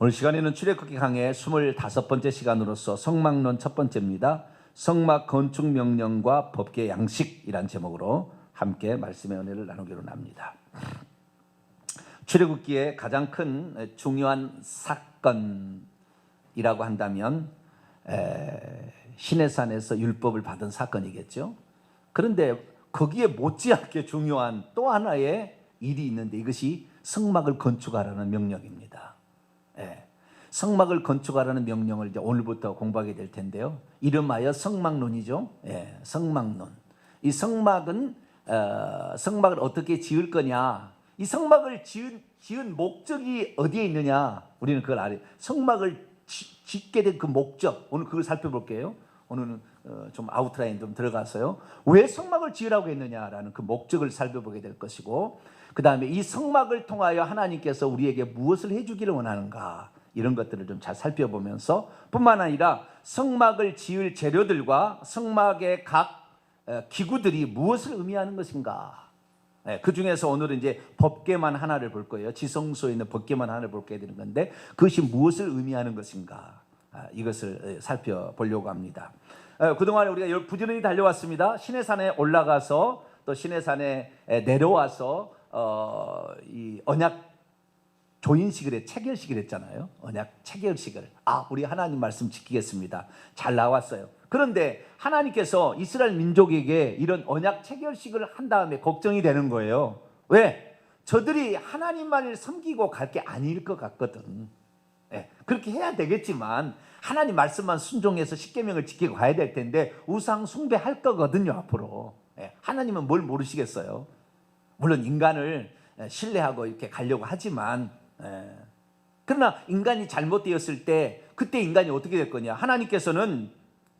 오늘 시간에는 출애굽기 강의 25번째 시간으로서 성막론 첫 번째입니다. 성막 건축 명령과 법계 양식이란 제목으로 함께 말씀의 은혜를 나누기로 합니다. 출애굽기의 가장 큰 중요한 사건이라고 한다면 시내산에서 율법을 받은 사건이겠죠. 그런데 거기에 못지않게 중요한 또 하나의 일이 있는데 이것이 성막을 건축하라는 명령입니다. 성막을 건축하라는 명령을 이제 오늘부터 공부하게 될 텐데요. 이름하여 성막론이죠. 성막론. 이 성막은 성막을 어떻게 지을 거냐? 이 성막을 지은 목적이 어디에 있느냐? 우리는 그걸 알아요. 성막을 짓게 된 그 목적, 오늘 그걸 살펴볼게요. 오늘은 좀 아웃라인 좀 들어가서요. 왜 성막을 지으라고 했느냐라는 그 목적을 살펴보게 될 것이고, 그 다음에 이 성막을 통하여 하나님께서 우리에게 무엇을 해주기를 원하는가, 이런 것들을 좀 잘 살펴보면서 뿐만 아니라 성막을 지을 재료들과 성막의 각 기구들이 무엇을 의미하는 것인가, 그 중에서 오늘은 이제 법궤만 하나를 볼 거예요. 지성소에 있는 법궤만 하나를 볼게 되는 건데 그것이 무엇을 의미하는 것인가, 이것을 살펴보려고 합니다. 그동안 우리가 부지런히 달려왔습니다. 시내산에 올라가서 또 시내산에 내려와서 이 언약 조인식을 체결식을 했잖아요. 언약 체결식을. 우리 하나님 말씀 지키겠습니다. 잘 나왔어요. 그런데 하나님께서 이스라엘 민족에게 이런 언약 체결식을 한 다음에 걱정이 되는 거예요. 왜? 저들이 하나님만을 섬기고 갈 게 아닐 것 같거든. 그렇게 해야 되겠지만 하나님 말씀만 순종해서 십계명을 지키고 가야 될 텐데 우상 숭배할 거거든요, 앞으로. 하나님은 뭘 모르시겠어요? 물론 인간을 신뢰하고 이렇게 가려고 하지만, 그러나 인간이 잘못되었을 때 그때 인간이 어떻게 될 거냐? 하나님께서는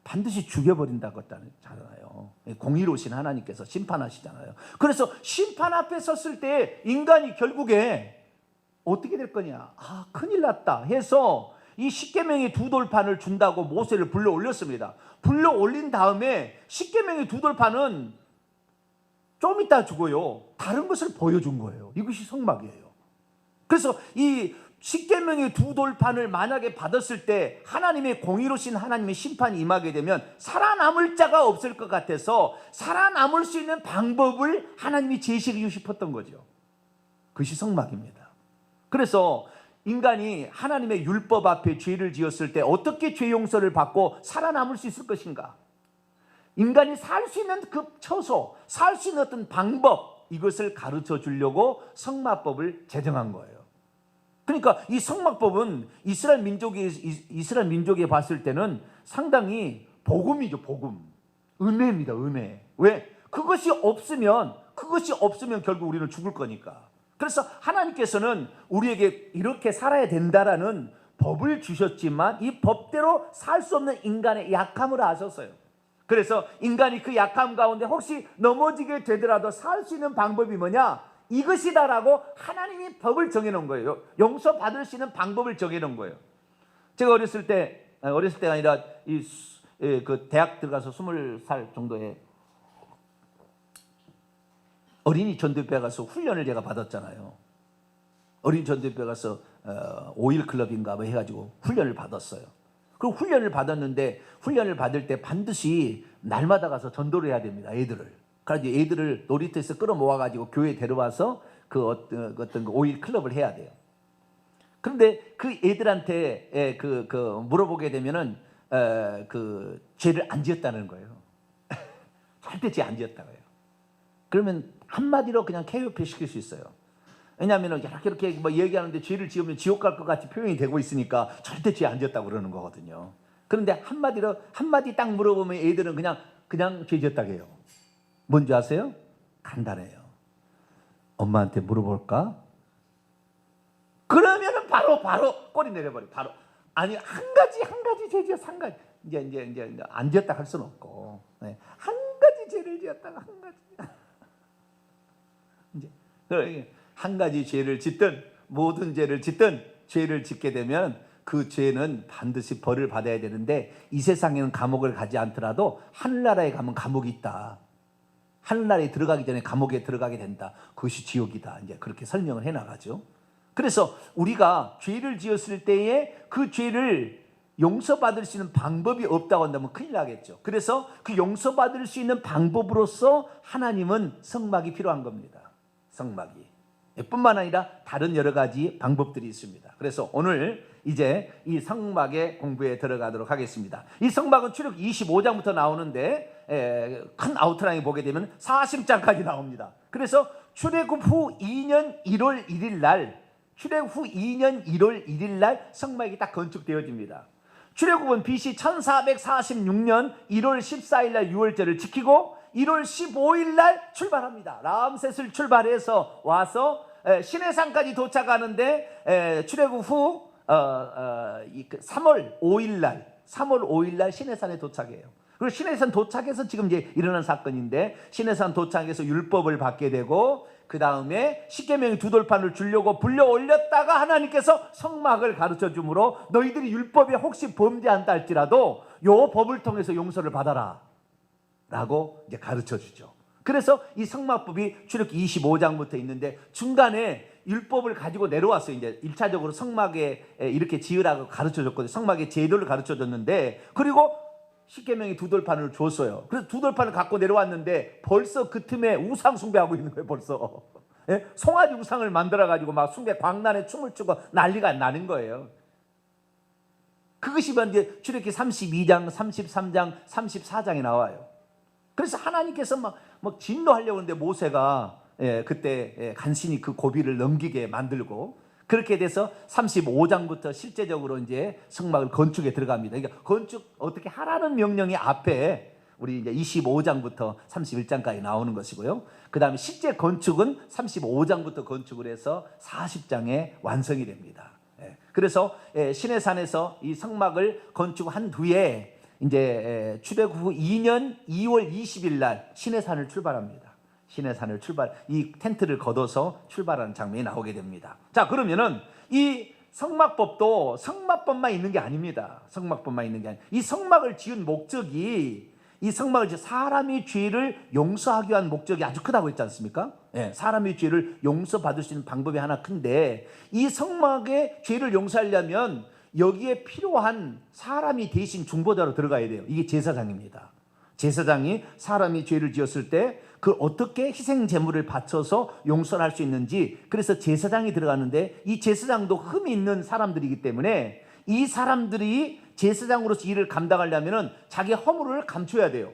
반드시 죽여버린다고 했잖아요. 공의로우신 하나님께서 심판하시잖아요. 그래서 심판 앞에 섰을 때 인간이 결국에 어떻게 될 거냐? 큰일 났다 해서 이 십계명의 두 돌판을 준다고 모세를 불러 올렸습니다. 불러 올린 다음에 십계명의 두 돌판은 좀 이따 주고요, 다른 것을 보여준 거예요. 이것이 성막이에요. 그래서 이 십계명의 두 돌판을 만약에 받았을 때 하나님의 공의로우신 하나님의 심판이 임하게 되면 살아남을 자가 없을 것 같아서 살아남을 수 있는 방법을 하나님이 제시해 주고 싶었던 거죠. 그것이 성막입니다. 그래서 인간이 하나님의 율법 앞에 죄를 지었을 때 어떻게 죄 용서를 받고 살아남을 수 있을 것인가, 인간이 살 수 있는 그 처소, 살 수 있는 어떤 방법, 이것을 가르쳐 주려고 성막법을 제정한 거예요. 그러니까 이 성막법은 이스라엘 민족에 봤을 때는 상당히 복음이죠, 복음. 은혜입니다, 은혜. 왜? 그것이 없으면 결국 우리는 죽을 거니까. 그래서 하나님께서는 우리에게 이렇게 살아야 된다라는 법을 주셨지만 이 법대로 살 수 없는 인간의 약함을 아셨어요. 그래서 인간이 그 약함 가운데 혹시 넘어지게 되더라도 살 수 있는 방법이 뭐냐? 이것이다라고 하나님이 법을 정해놓은 거예요. 용서받을 수 있는 방법을 정해놓은 거예요. 제가 어렸을 때가 아니라 그 대학 들어가서 20살 정도에 어린이 전도회 가서 훈련을 제가 받았잖아요. 어린이 전도회 가서 5일 클럽인가 뭐 해가지고 훈련을 받았어요. 그 훈련을 받았는데 훈련을 받을 때 반드시 날마다 가서 전도를 해야 됩니다, 애들을. 그래서 애들을 놀이터에서 끌어모아가지고 교회에 데려와서 그 어떤 5일 클럽을 해야 돼요. 그런데 그 애들한테 물어보게 되면은 그 죄를 안 지었다는 거예요. 절대 죄 안 지었다고 해요. 그러면 한마디로 그냥 KOP 시킬 수 있어요. 왜냐하면 이렇게 뭐 얘기하는데 죄를 지으면 지옥 갈 것 같이 표현이 되고 있으니까 절대 죄 안 지었다고 그러는 거거든요. 그런데 한마디 딱 물어보면 애들은 그냥 죄 지었다고 해요. 뭔지 아세요? 간단해요. 엄마한테 물어볼까? 그러면은 바로 꼬리 내려버려. 바로. 아니, 한 가지 죄 지었어, 한 가지. 이제 안 지었다 할 수는 없고, 한 가지 죄를 지었다가 한 가지. 이제 한 가지 죄를 짓든 모든 죄를 짓든 죄를 짓게 되면 그 죄는 반드시 벌을 받아야 되는데, 이 세상에는 감옥을 가지 않더라도 하늘나라에 가면 감옥이 있다. 하늘나라에 들어가기 전에 감옥에 들어가게 된다. 그것이 지옥이다. 이제 그렇게 설명을 해나가죠. 그래서 우리가 죄를 지었을 때에 그 죄를 용서받을 수 있는 방법이 없다고 한다면 큰일 나겠죠. 그래서 그 용서받을 수 있는 방법으로서 하나님은 성막이 필요한 겁니다. 성막이. 뿐만 아니라 다른 여러 가지 방법들이 있습니다. 그래서 오늘 이제 이 성막의 공부에 들어가도록 하겠습니다. 이 성막은 출애굽 25장부터 나오는데 큰 아웃라인 보게 되면 40장까지 나옵니다. 그래서 출애굽 후 2년 1월 1일 날, 출애굽 후 2년 1월 1일 날 성막이 딱 건축되어집니다. 출애굽은 BC 1446년 1월 14일 날 유월절을 지키고 1월 15일 날 출발합니다. 람셋을 출발해서 와서 시내산까지 도착하는데 출애굽 후 3월 5일 날 시내산에 도착해요. 그리고 시내산 도착해서 지금 이제 일어난 사건인데, 시내산 도착해서 율법을 받게 되고 그 다음에 십계명의 두 돌판을 주려고 불려 올렸다가 하나님께서 성막을 가르쳐 주므로 너희들이 율법에 혹시 범죄한다 할지라도 요 법을 통해서 용서를 받아라 라고 이제 가르쳐 주죠. 그래서 이 성막법이 출애굽기 25장부터 있는데 중간에 율법을 가지고 내려왔어요. 이제 1차적으로 성막에 이렇게 지으라고 가르쳐 줬거든요. 성막의 제도를 가르쳐 줬는데, 그리고 십계명의 두 돌판을 줬어요. 그래서 두 돌판을 갖고 내려왔는데 벌써 그 틈에 우상 숭배하고 있는 거예요. 벌써 송아지 우상을 만들어 가지고 막 숭배 광란에 춤을 추고 난리가 나는 거예요. 그것이 이제 출애굽기 32장, 33장, 34장에 나와요. 그래서 하나님께서 막 진노하려고 하는데 모세가 그때 간신히 그 고비를 넘기게 만들고, 그렇게 돼서 35장부터 실제적으로 이제 성막을 건축에 들어갑니다. 그러니까 건축 어떻게 하라는 명령이 앞에 우리 이제 25장부터 31장까지 나오는 것이고요. 그 다음에 실제 건축은 35장부터 건축을 해서 40장에 완성이 됩니다. 그래서 시내산에서 이 성막을 건축한 뒤에 이제 출애굽 후 2년 2월 20일 날 시내산을 출발합니다. 시내산을 이 텐트를 걷어서 출발하는 장면이 나오게 됩니다. 자, 그러면은 이 성막법도 성막법만 있는 게 아닙니다. 성막법만 있는 게 아니라 이 성막을 지은 목적이, 이 성막을 지은 사람의 죄를 용서하기 위한 목적이 아주 크다고 했지 않습니까? 사람의 죄를 용서받을 수 있는 방법이 하나 큰데, 이 성막의 죄를 용서하려면 여기에 필요한 사람이 대신 중보자로 들어가야 돼요. 이게 제사장입니다. 제사장이 사람이 죄를 지었을 때 그 어떻게 희생 제물을 바쳐서 용서를 할 수 있는지, 그래서 제사장이 들어가는데 이 제사장도 흠이 있는 사람들이기 때문에 이 사람들이 제사장으로서 일을 감당하려면 자기 허물을 감춰야 돼요.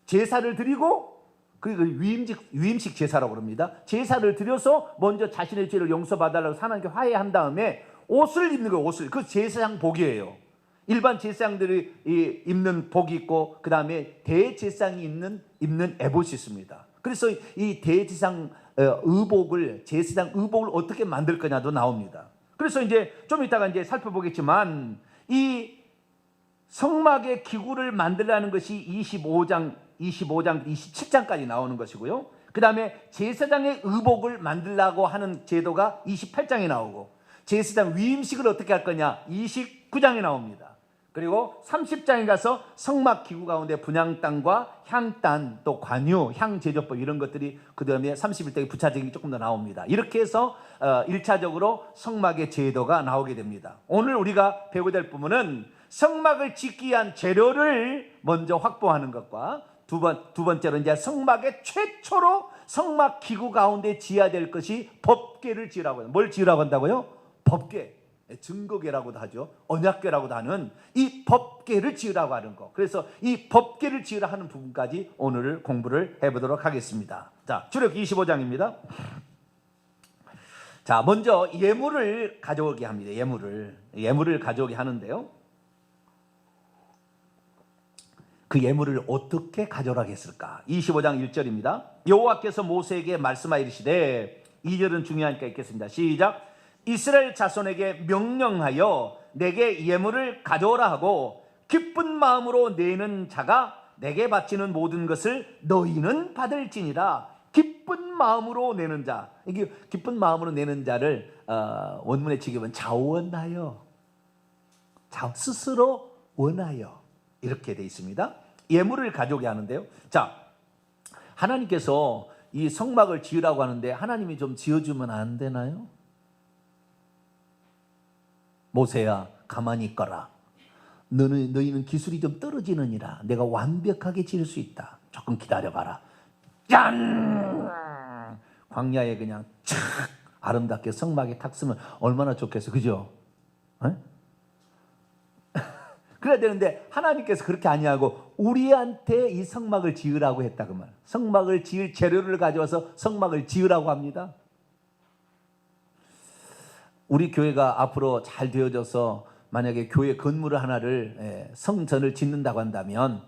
제사를 드리고, 그리고 위임식 제사라고 합니다. 제사를 드려서 먼저 자신의 죄를 용서받으려고 하나님께 화해한 다음에 옷을 입는 거예요. 옷을. 그 제사장 복이에요. 일반 제사장들이 입는 복이 있고, 그 다음에 대제사장이 입는 에봇이 있습니다. 그래서 이 대제사장 의복을, 제사장 의복을 어떻게 만들 거냐도 나옵니다. 그래서 이제 좀 이따가 이제 살펴보겠지만, 이 성막의 기구를 만들라는 것이 25장, 27장까지 나오는 것이고요. 그 다음에 제사장의 의복을 만들라고 하는 제도가 28장에 나오고, 제사장 위임식을 어떻게 할 거냐 29장에 나옵니다. 그리고 30장에 가서 성막 기구 가운데 분향단과 향단, 또 관유, 향제조법 이런 것들이 그 다음에 31장에 부차적인 조금 더 나옵니다. 이렇게 해서 1차적으로 성막의 제도가 나오게 됩니다. 오늘 우리가 배우게 될 부분은 성막을 짓기 위한 재료를 먼저 확보하는 것과 두 번째로 이제 성막의 최초로 성막 기구 가운데 지어야 될 것이 법궤를 지으라고 해요. 뭘 지으라고 한다고요? 법궤. 증거궤라고도 하죠. 언약궤라고도 하는 이 법궤를 지으라고 하는 거. 그래서 이 법궤를 지으라 하는 부분까지 오늘 공부를 해보도록 하겠습니다. 자, 출애굽기 25장입니다. 자, 먼저 예물을 가져오게 합니다. 예물을 가져오게 하는데요. 그 예물을 어떻게 가져오라 했을까? 25장 1절입니다. 여호와께서 모세에게 말씀하이르시되, 2절은 중요하니까 읽겠습니다. 시작. 이스라엘 자손에게 명령하여 내게 예물을 가져오라 하고 기쁜 마음으로 내는 자가 내게 바치는 모든 것을 너희는 받을지니라. 기쁜 마음으로 내는 자, 이게 기쁜 마음으로 내는 자를 원문에 직역은 자원하여, 스스로 원하여 이렇게 되어 있습니다. 예물을 가져오게 하는데요. 자, 하나님께서 이 성막을 지으라고 하는데 하나님이 좀 지어주면 안 되나요? 모세야 가만히 있거라. 너희는 기술이 좀 떨어지느니라. 내가 완벽하게 지을 수 있다. 조금 기다려봐라. 짠! 광야에 그냥 착 아름답게 성막에 탁 쓰면 얼마나 좋겠어, 그죠? 에? 그래야 되는데 하나님께서 그렇게 아니하고 우리한테 이 성막을 지으라고 했다 그 말. 성막을 지을 재료를 가져와서 성막을 지으라고 합니다. 우리 교회가 앞으로 잘 되어져서 만약에 교회 건물 하나를 성전을 짓는다고 한다면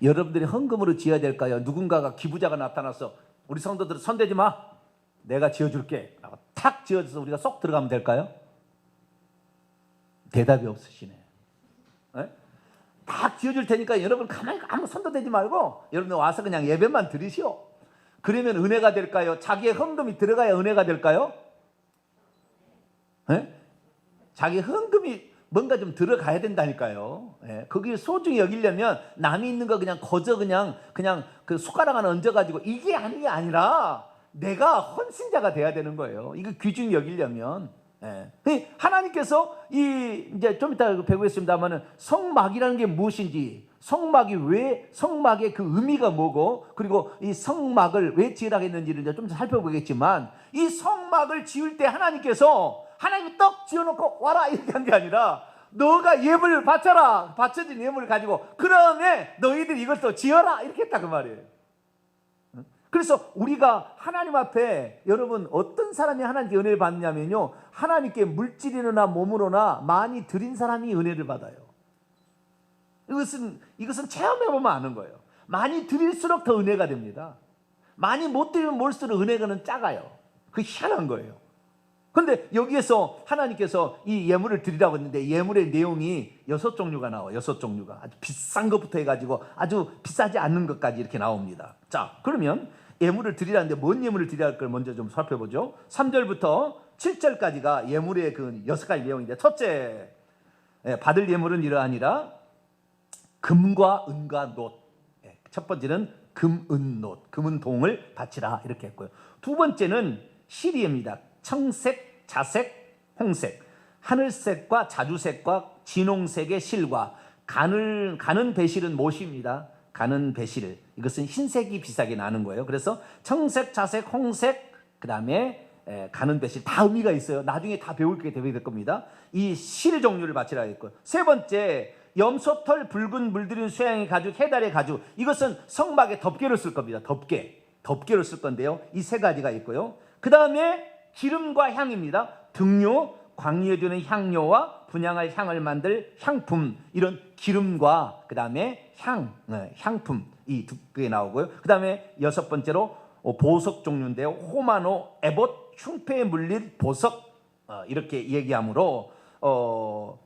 여러분들이 헌금으로 지어야 될까요? 누군가가 기부자가 나타나서 우리 성도들 손대지 마, 내가 지어줄게 라고 탁 지어줘서 우리가 쏙 들어가면 될까요? 대답이 없으시네. 딱 지어줄 테니까 여러분 가만히 아무 손도 대지 말고 여러분 와서 그냥 예배만 드리시오. 그러면 은혜가 될까요? 자기의 헌금이 들어가야 은혜가 될까요? 자기 헌금이 뭔가 좀 들어가야 된다니까요. 거기를 소중히 여기려면 남이 있는 거 그냥 거저 그냥 그 숟가락 하나 얹어가지고 이게 아니라 내가 헌신자가 돼야 되는 거예요. 이거 귀중히 여기려면. 하나님께서 이제 좀 이따 배우겠습니다만은 성막이라는 게 무엇인지, 성막의 그 의미가 뭐고, 그리고 이 성막을 왜 지으라고 했는지를 이제 좀 살펴보겠지만, 이 성막을 지을 때 하나님이 떡 지어놓고 와라 이렇게 한 게 아니라 너가 예물을 바쳐라, 바쳐진 예물을 가지고 그다음에 너희들이 이걸 또 지어라 이렇게 했다 그 말이에요. 그래서 우리가 하나님 앞에 여러분 어떤 사람이 하나님께 은혜를 받느냐면요, 하나님께 물질이나 몸으로나 많이 드린 사람이 은혜를 받아요. 이것은 체험해보면 아는 거예요. 많이 드릴수록 더 은혜가 됩니다. 많이 못 드리면 몰수록 은혜가 작아요. 그게 희한한 거예요. 그런데 여기에서 하나님께서 이 예물을 드리라고 했는데 예물의 내용이 6종류가 나와요. 6종류가 아주 비싼 것부터 해가지고 아주 비싸지 않는 것까지 이렇게 나옵니다. 자, 그러면 예물을 드리라는데 뭔 예물을 드려야 할걸 먼저 좀 살펴보죠. 3절부터 7절까지가 예물의 그 6가지 내용인데, 첫째, 받을 예물은 이러하니라 금과 은과 놋. 첫 번째는 금, 은, 놋, 금은 동을 바치라 이렇게 했고요. 두 번째는 시리입니다. 청색, 자색, 홍색, 하늘색과 자주색과 진홍색의 실과 가는 배실은 못입니다. 가는 배실, 이것은 흰색이 비싸게 나는 거예요. 그래서 청색, 자색, 홍색, 그 다음에 가는 배실 다 의미가 있어요. 나중에 다 배우게 될 겁니다. 이 실 종류를 바치라 했고, 세 번째 염소털, 붉은 물들인 쇠양의 가죽, 해달의 가죽, 이것은 성막에 덮개로 쓸 겁니다. 덮개로 쓸 건데요. 이 세 가지가 있고요. 그 다음에 기름과 향입니다. 등료, 광야에 두는 향료와 분향할 향을 만들 향품, 이런 기름과 그 다음에 향품, 이 두 개 나오고요. 그 다음에 여섯 번째로 보석 종류인데요. 호마노, 에봇, 흉패에 물릴 보석, 이렇게 얘기하므로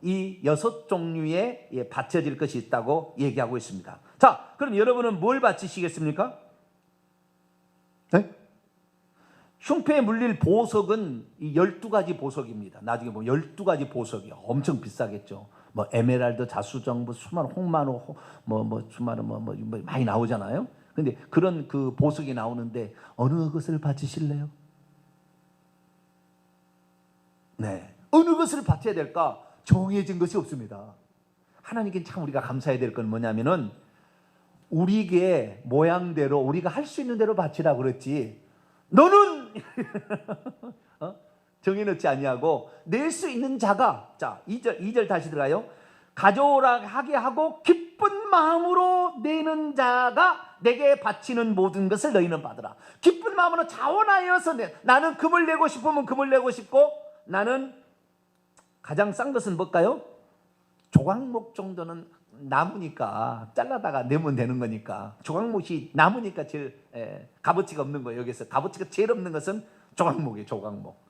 이 6종류의 바쳐질 것이 있다고 얘기하고 있습니다. 자, 그럼 여러분은 뭘 바치시겠습니까? 흉패에 물릴 보석은 이 12가지 보석입니다. 나중에 보면 12가지 보석이 엄청 비싸겠죠. 뭐 에메랄드, 자수정부, 수마르, 홍마노, 수마르 많이 나오잖아요. 근데 그런 그 보석이 나오는데 어느 것을 바치실래요? 네, 어느 것을 바쳐야 될까 정해진 것이 없습니다. 하나님께 참 우리가 감사해야 될 건 뭐냐면은 우리의 모양대로 우리가 할 수 있는 대로 바치라 그랬지, 너는 정해놓지 아니하고 낼 수 있는 자가, 자 2절 다시 들어가요. 가져오라 하게 하고 기쁜 마음으로 내는 자가 내게 바치는 모든 것을 너희는 받으라. 기쁜 마음으로 자원하여서 나는 금을 내고 싶으면 금을 내고 싶고, 나는 가장 싼 것은 뭘까요? 조각목 정도는 나무니까 잘라다가 내면 되는 거니까, 조각목이 나무니까 제일 값어치가 없는 거예요. 여기서 값어치가 제일 없는 것은 조각목이에요. 조각목.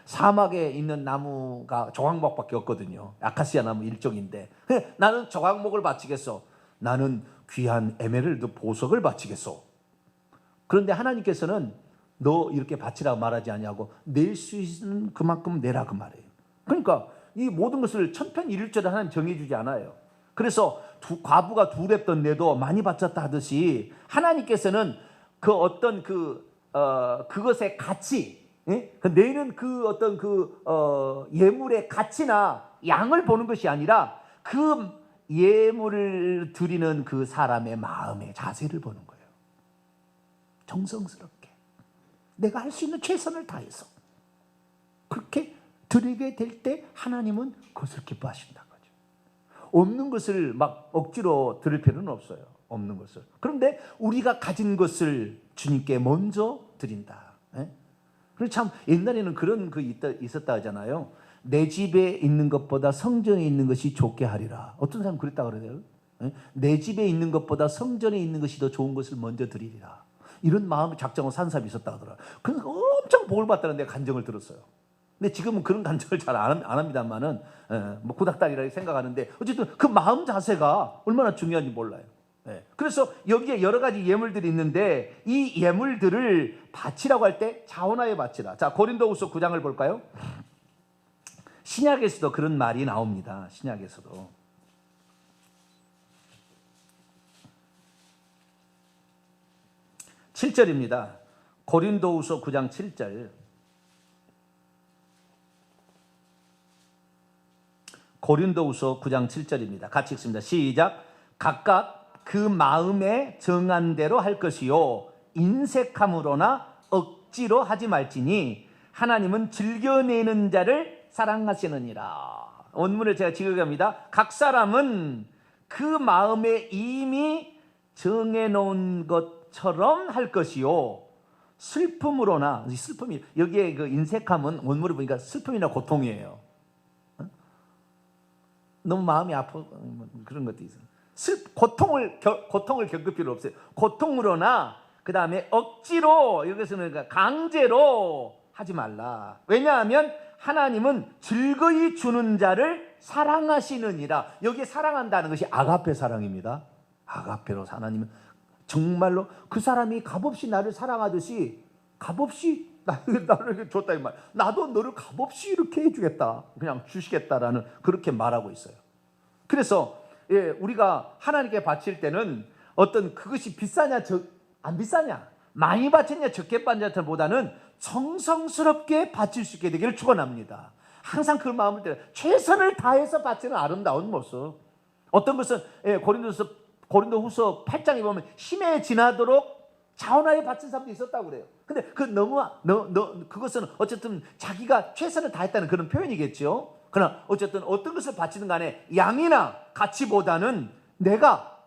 사막에 있는 나무가 조각목밖에 없거든요. 아카시아 나무 일종인데, 나는 조각목을 바치겠어. 나는 귀한 에메랄드 보석을 바치겠어. 그런데 하나님께서는 너 이렇게 바치라고 말하지 아니하고 낼 수 있는 그만큼 내라 그 말이에요. 그러니까 이 모든 것을 천편일률적으로 하나님 정해주지 않아요. 그래서 과부가 두 랩던 내도 많이 바쳤다 하듯이 하나님께서는 그 어떤 그것의 가치, 예? 내는 그 어떤 예물의 가치나 양을 보는 것이 아니라 그 예물을 드리는 그 사람의 마음의 자세를 보는 거예요. 정성스럽게 내가 할 수 있는 최선을 다해서 그렇게 드리게 될 때 하나님은 그것을 기뻐하신다 거죠. 없는 것을 막 억지로 드릴 필요는 없어요. 없는 것을. 그런데 우리가 가진 것을 주님께 먼저 드린다. 예? 그래서 참 옛날에는 그런 있었다 하잖아요. 내 집에 있는 것보다 성전에 있는 것이 좋게 하리라. 어떤 사람 그랬다 그러세요. 예? 내 집에 있는 것보다 성전에 있는 것이 더 좋은 것을 먼저 드리리라. 이런 마음의 작정을 산 사람이 있었다 하더라고요. 그래서 엄청 복을 받다는 데 간증을 들었어요. 근데 지금은 그런 간증을 잘 안 합니다만은 뭐 구닥다리라고 생각하는데 어쨌든 그 마음 자세가 얼마나 중요한지 몰라요. 그래서 여기에 여러 가지 예물들이 있는데 이 예물들을 바치라고 할 때 자원하여 바치라. 자, 고린도후서 9장을 볼까요? 신약에서도 그런 말이 나옵니다. 신약에서도. (7절입니다) 고린도후서 9장 7절. 고린도후서 9장 7절입니다. 같이 읽습니다. 시작. 각각 그 마음에 정한 대로 할 것이요 인색함으로나 억지로 하지 말지니 하나님은 즐겨내는 자를 사랑하시느니라. 원문을 제가 지급합니다. 각 사람은 그 마음에 이미 정해놓은 것처럼 할 것이요 슬픔으로나, 슬픔이 여기에 그 인색함은 원문을 보니까 슬픔이나 고통이에요. 너무 마음이 아프 그런 것도 있어요. 고통을 겪을 필요 없어요. 고통으로나 그 다음에 억지로, 여기서는 강제로 하지 말라. 왜냐하면 하나님은 즐거이 주는 자를 사랑하시느니라. 여기에 사랑한다는 것이 아가페 사랑입니다. 아가페로 하나님은 정말로 그 사람이 값없이 나를 사랑하듯이 값없이 나를 줬다 이 말. 나도 너를 값없이 이렇게 해주겠다. 그냥 주시겠다라는 그렇게 말하고 있어요. 그래서 우리가 하나님께 바칠 때는 어떤 그것이 비싸냐 안 비싸냐, 많이 바쳤냐 적게 바쳤냐보다는 정성스럽게 바칠 수 있게 되기를 축원합니다. 항상 그 마음을 때려 최선을 다해서 바치는 아름다운 모습. 어떤 것은 고린도후서 8장에 보면 힘에 지나도록 자원하여 바친 사람도 있었다고 그래요. 근데 그것은 어쨌든 자기가 최선을 다했다는 그런 표현이겠죠. 그러나 어쨌든 어떤 것을 바치든 간에 양이나 가치보다는 내가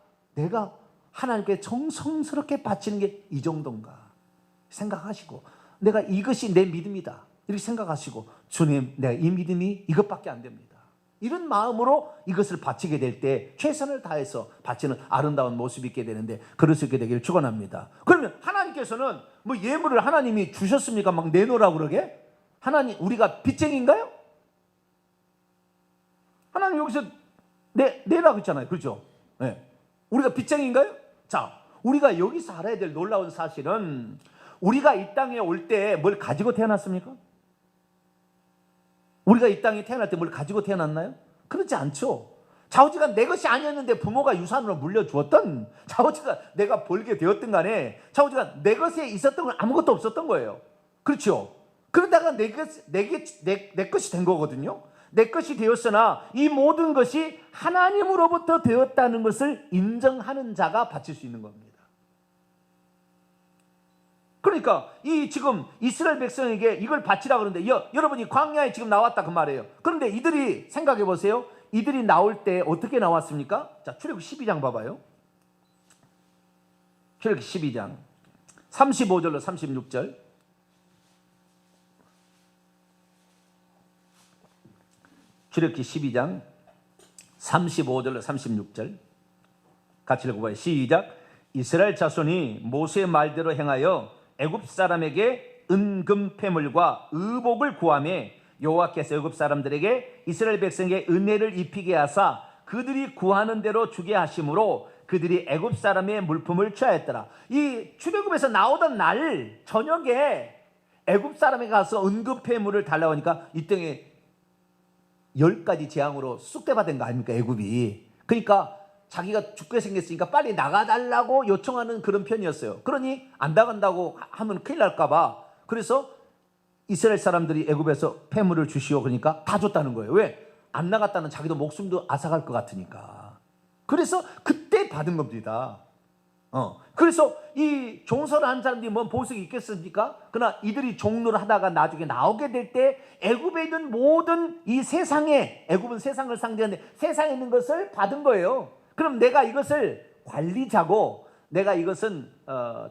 하나님께 정성스럽게 바치는 게 이 정도인가 생각하시고, 내가 이것이 내 믿음이다 이렇게 생각하시고, 주님 내가 이 믿음이 이것밖에 안 됩니다, 이런 마음으로 이것을 바치게 될 때 최선을 다해서 바치는 아름다운 모습이 있게 되는데, 그럴 수 있게 되기를 축원합니다. 그러면 하나님께서는 뭐 예물을 하나님이 주셨습니까? 막 내놓으라고 그러게? 하나님, 우리가 빚쟁이인가요? 하나님 여기서 내라고 했잖아요. 그렇죠? 네. 우리가 빚쟁이인가요? 자, 우리가 여기서 알아야 될 놀라운 사실은, 우리가 이 땅에 올 때 뭘 가지고 태어났습니까? 우리가 이 땅에 태어날 때 뭘 가지고 태어났나요? 그렇지 않죠. 좌우지가 내 것이 아니었는데 부모가 유산으로 물려주었던, 좌우지가 내가 벌게 되었던 간에 좌우지가 내 것에 있었던 건 아무것도 없었던 거예요. 그렇죠? 그러다가 내 것이 된 거거든요. 내 것이 되었으나 이 모든 것이 하나님으로부터 되었다는 것을 인정하는 자가 바칠 수 있는 겁니다. 그러니까 이 지금 이스라엘 백성에게 이걸 바치라 그러는데, 여러분이 광야에 지금 나왔다 그 말이에요. 그런데 이들이 생각해 보세요. 이들이 나올 때 어떻게 나왔습니까? 자, 출애굽기 12장 봐봐요. 출애굽기 12장 35절로 36절. 출애굽기 12장 35절로 36절 같이 읽어봐요. 시작. 이스라엘 자손이 모세의 말대로 행하여 애굽 사람에게 은금 패물과 의복을 구하며 여호와께서 애굽 사람들에게 이스라엘 백성에게 은혜를 입히게 하사 그들이 구하는 대로 주게 하심으로 그들이 애굽 사람의 물품을 취하였더라. 이 출애굽에서 나오던 날 저녁에 애굽 사람에 가서 은금 패물을 달라고 하니까 이 땅에 10가지 재앙으로 쑥대받은 거 아닙니까, 애굽이. 그러니까 자기가 죽게 생겼으니까 빨리 나가달라고 요청하는 그런 편이었어요. 그러니 안 나간다고 하면 큰일 날까 봐. 그래서 이스라엘 사람들이 애굽에서 폐물을 주시오 그러니까 다 줬다는 거예요. 왜? 안 나갔다는 자기도 목숨도 앗아갈 것 같으니까. 그래서 그때 받은 겁니다. 그래서 이 종서를 한 사람들이 뭔 보석이 있겠습니까? 그러나 이들이 종로를 하다가 나중에 나오게 될 때 애굽에 있는 모든 이 세상에, 애굽은 세상을 상대하는데 세상에 있는 것을 받은 거예요. 그럼 내가 이것을 관리자고 내가 이것은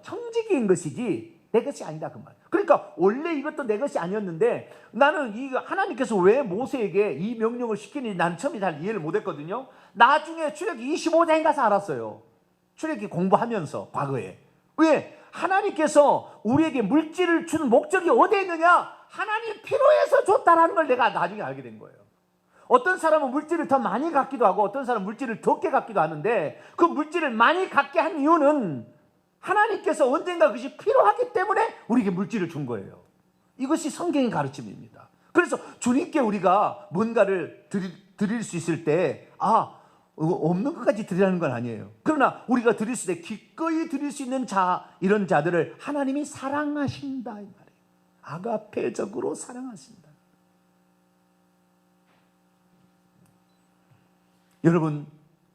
청지기인 것이지 내 것이 아니다 그 말. 그러니까 원래 이것도 내 것이 아니었는데 나는 이 하나님께서 왜 모세에게 이 명령을 시키는지 나는 처음에 잘 이해를 못했거든요. 나중에 출애굽기 25장에 가서 알았어요. 출애굽기 공부하면서 과거에. 왜? 하나님께서 우리에게 물질을 주는 목적이 어디에 있느냐? 하나님 필요해서 줬다라는 걸 내가 나중에 알게 된 거예요. 어떤 사람은 물질을 더 많이 갖기도 하고 어떤 사람은 물질을 적게 갖기도 하는데 그 물질을 많이 갖게 한 이유는 하나님께서 언젠가 그것이 필요하기 때문에 우리에게 물질을 준 거예요. 이것이 성경의 가르침입니다. 그래서 주님께 우리가 뭔가를 드릴 수 있을 때 없는 것까지 드리라는 건 아니에요. 그러나 우리가 드릴 때 기꺼이 드릴 수 있는 이런 자들을 하나님이 사랑하신다 이 말이에요. 아가페적으로 사랑하신다. 여러분,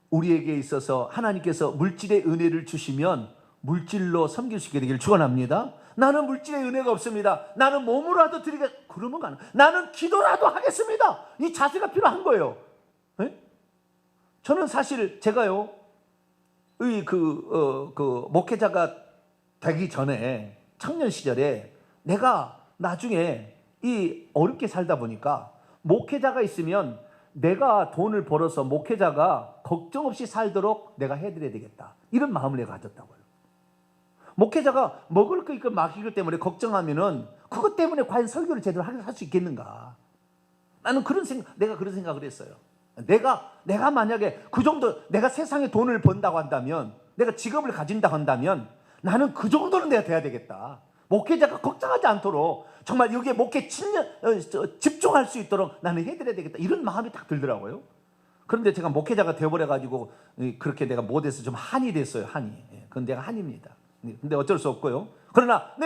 우리에게 있어서 하나님께서 물질의 은혜를 주시면 물질로 섬길 수 있게 되기를 축원합니다. 나는 물질의 은혜가 없습니다. 나는 몸으로라도 드리게 그러면 안. 나는 기도라도 하겠습니다. 이 자세가 필요한 거예요. 네? 저는 사실 제가요, 목회자가 되기 전에 청년 시절에 내가 나중에 이 어렵게 살다 보니까 목회자가 있으면 내가 돈을 벌어서 목회자가 걱정 없이 살도록 내가 해드려야 되겠다. 이런 마음을 내가 가졌다고요. 목회자가 먹을 거 있고 마실 것 때문에 걱정하면은 그것 때문에 과연 설교를 제대로 할 수 있겠는가? 나는 내가 그런 생각을 했어요. 내가 만약에 그 정도 내가 세상에 돈을 번다고 한다면 내가 직업을 가진다고 한다면 나는 그 정도는 내가 돼야 되겠다. 목회자가 걱정하지 않도록 정말 여기에 목회 집중할 수 있도록 나는 해드려야 되겠다. 이런 마음이 딱 들더라고요. 그런데 제가 목회자가 되어버려가지고 그렇게 내가 못해서 좀 한이 됐어요. 한이. 그건 내가 한입니다. 근데 어쩔 수 없고요. 그러나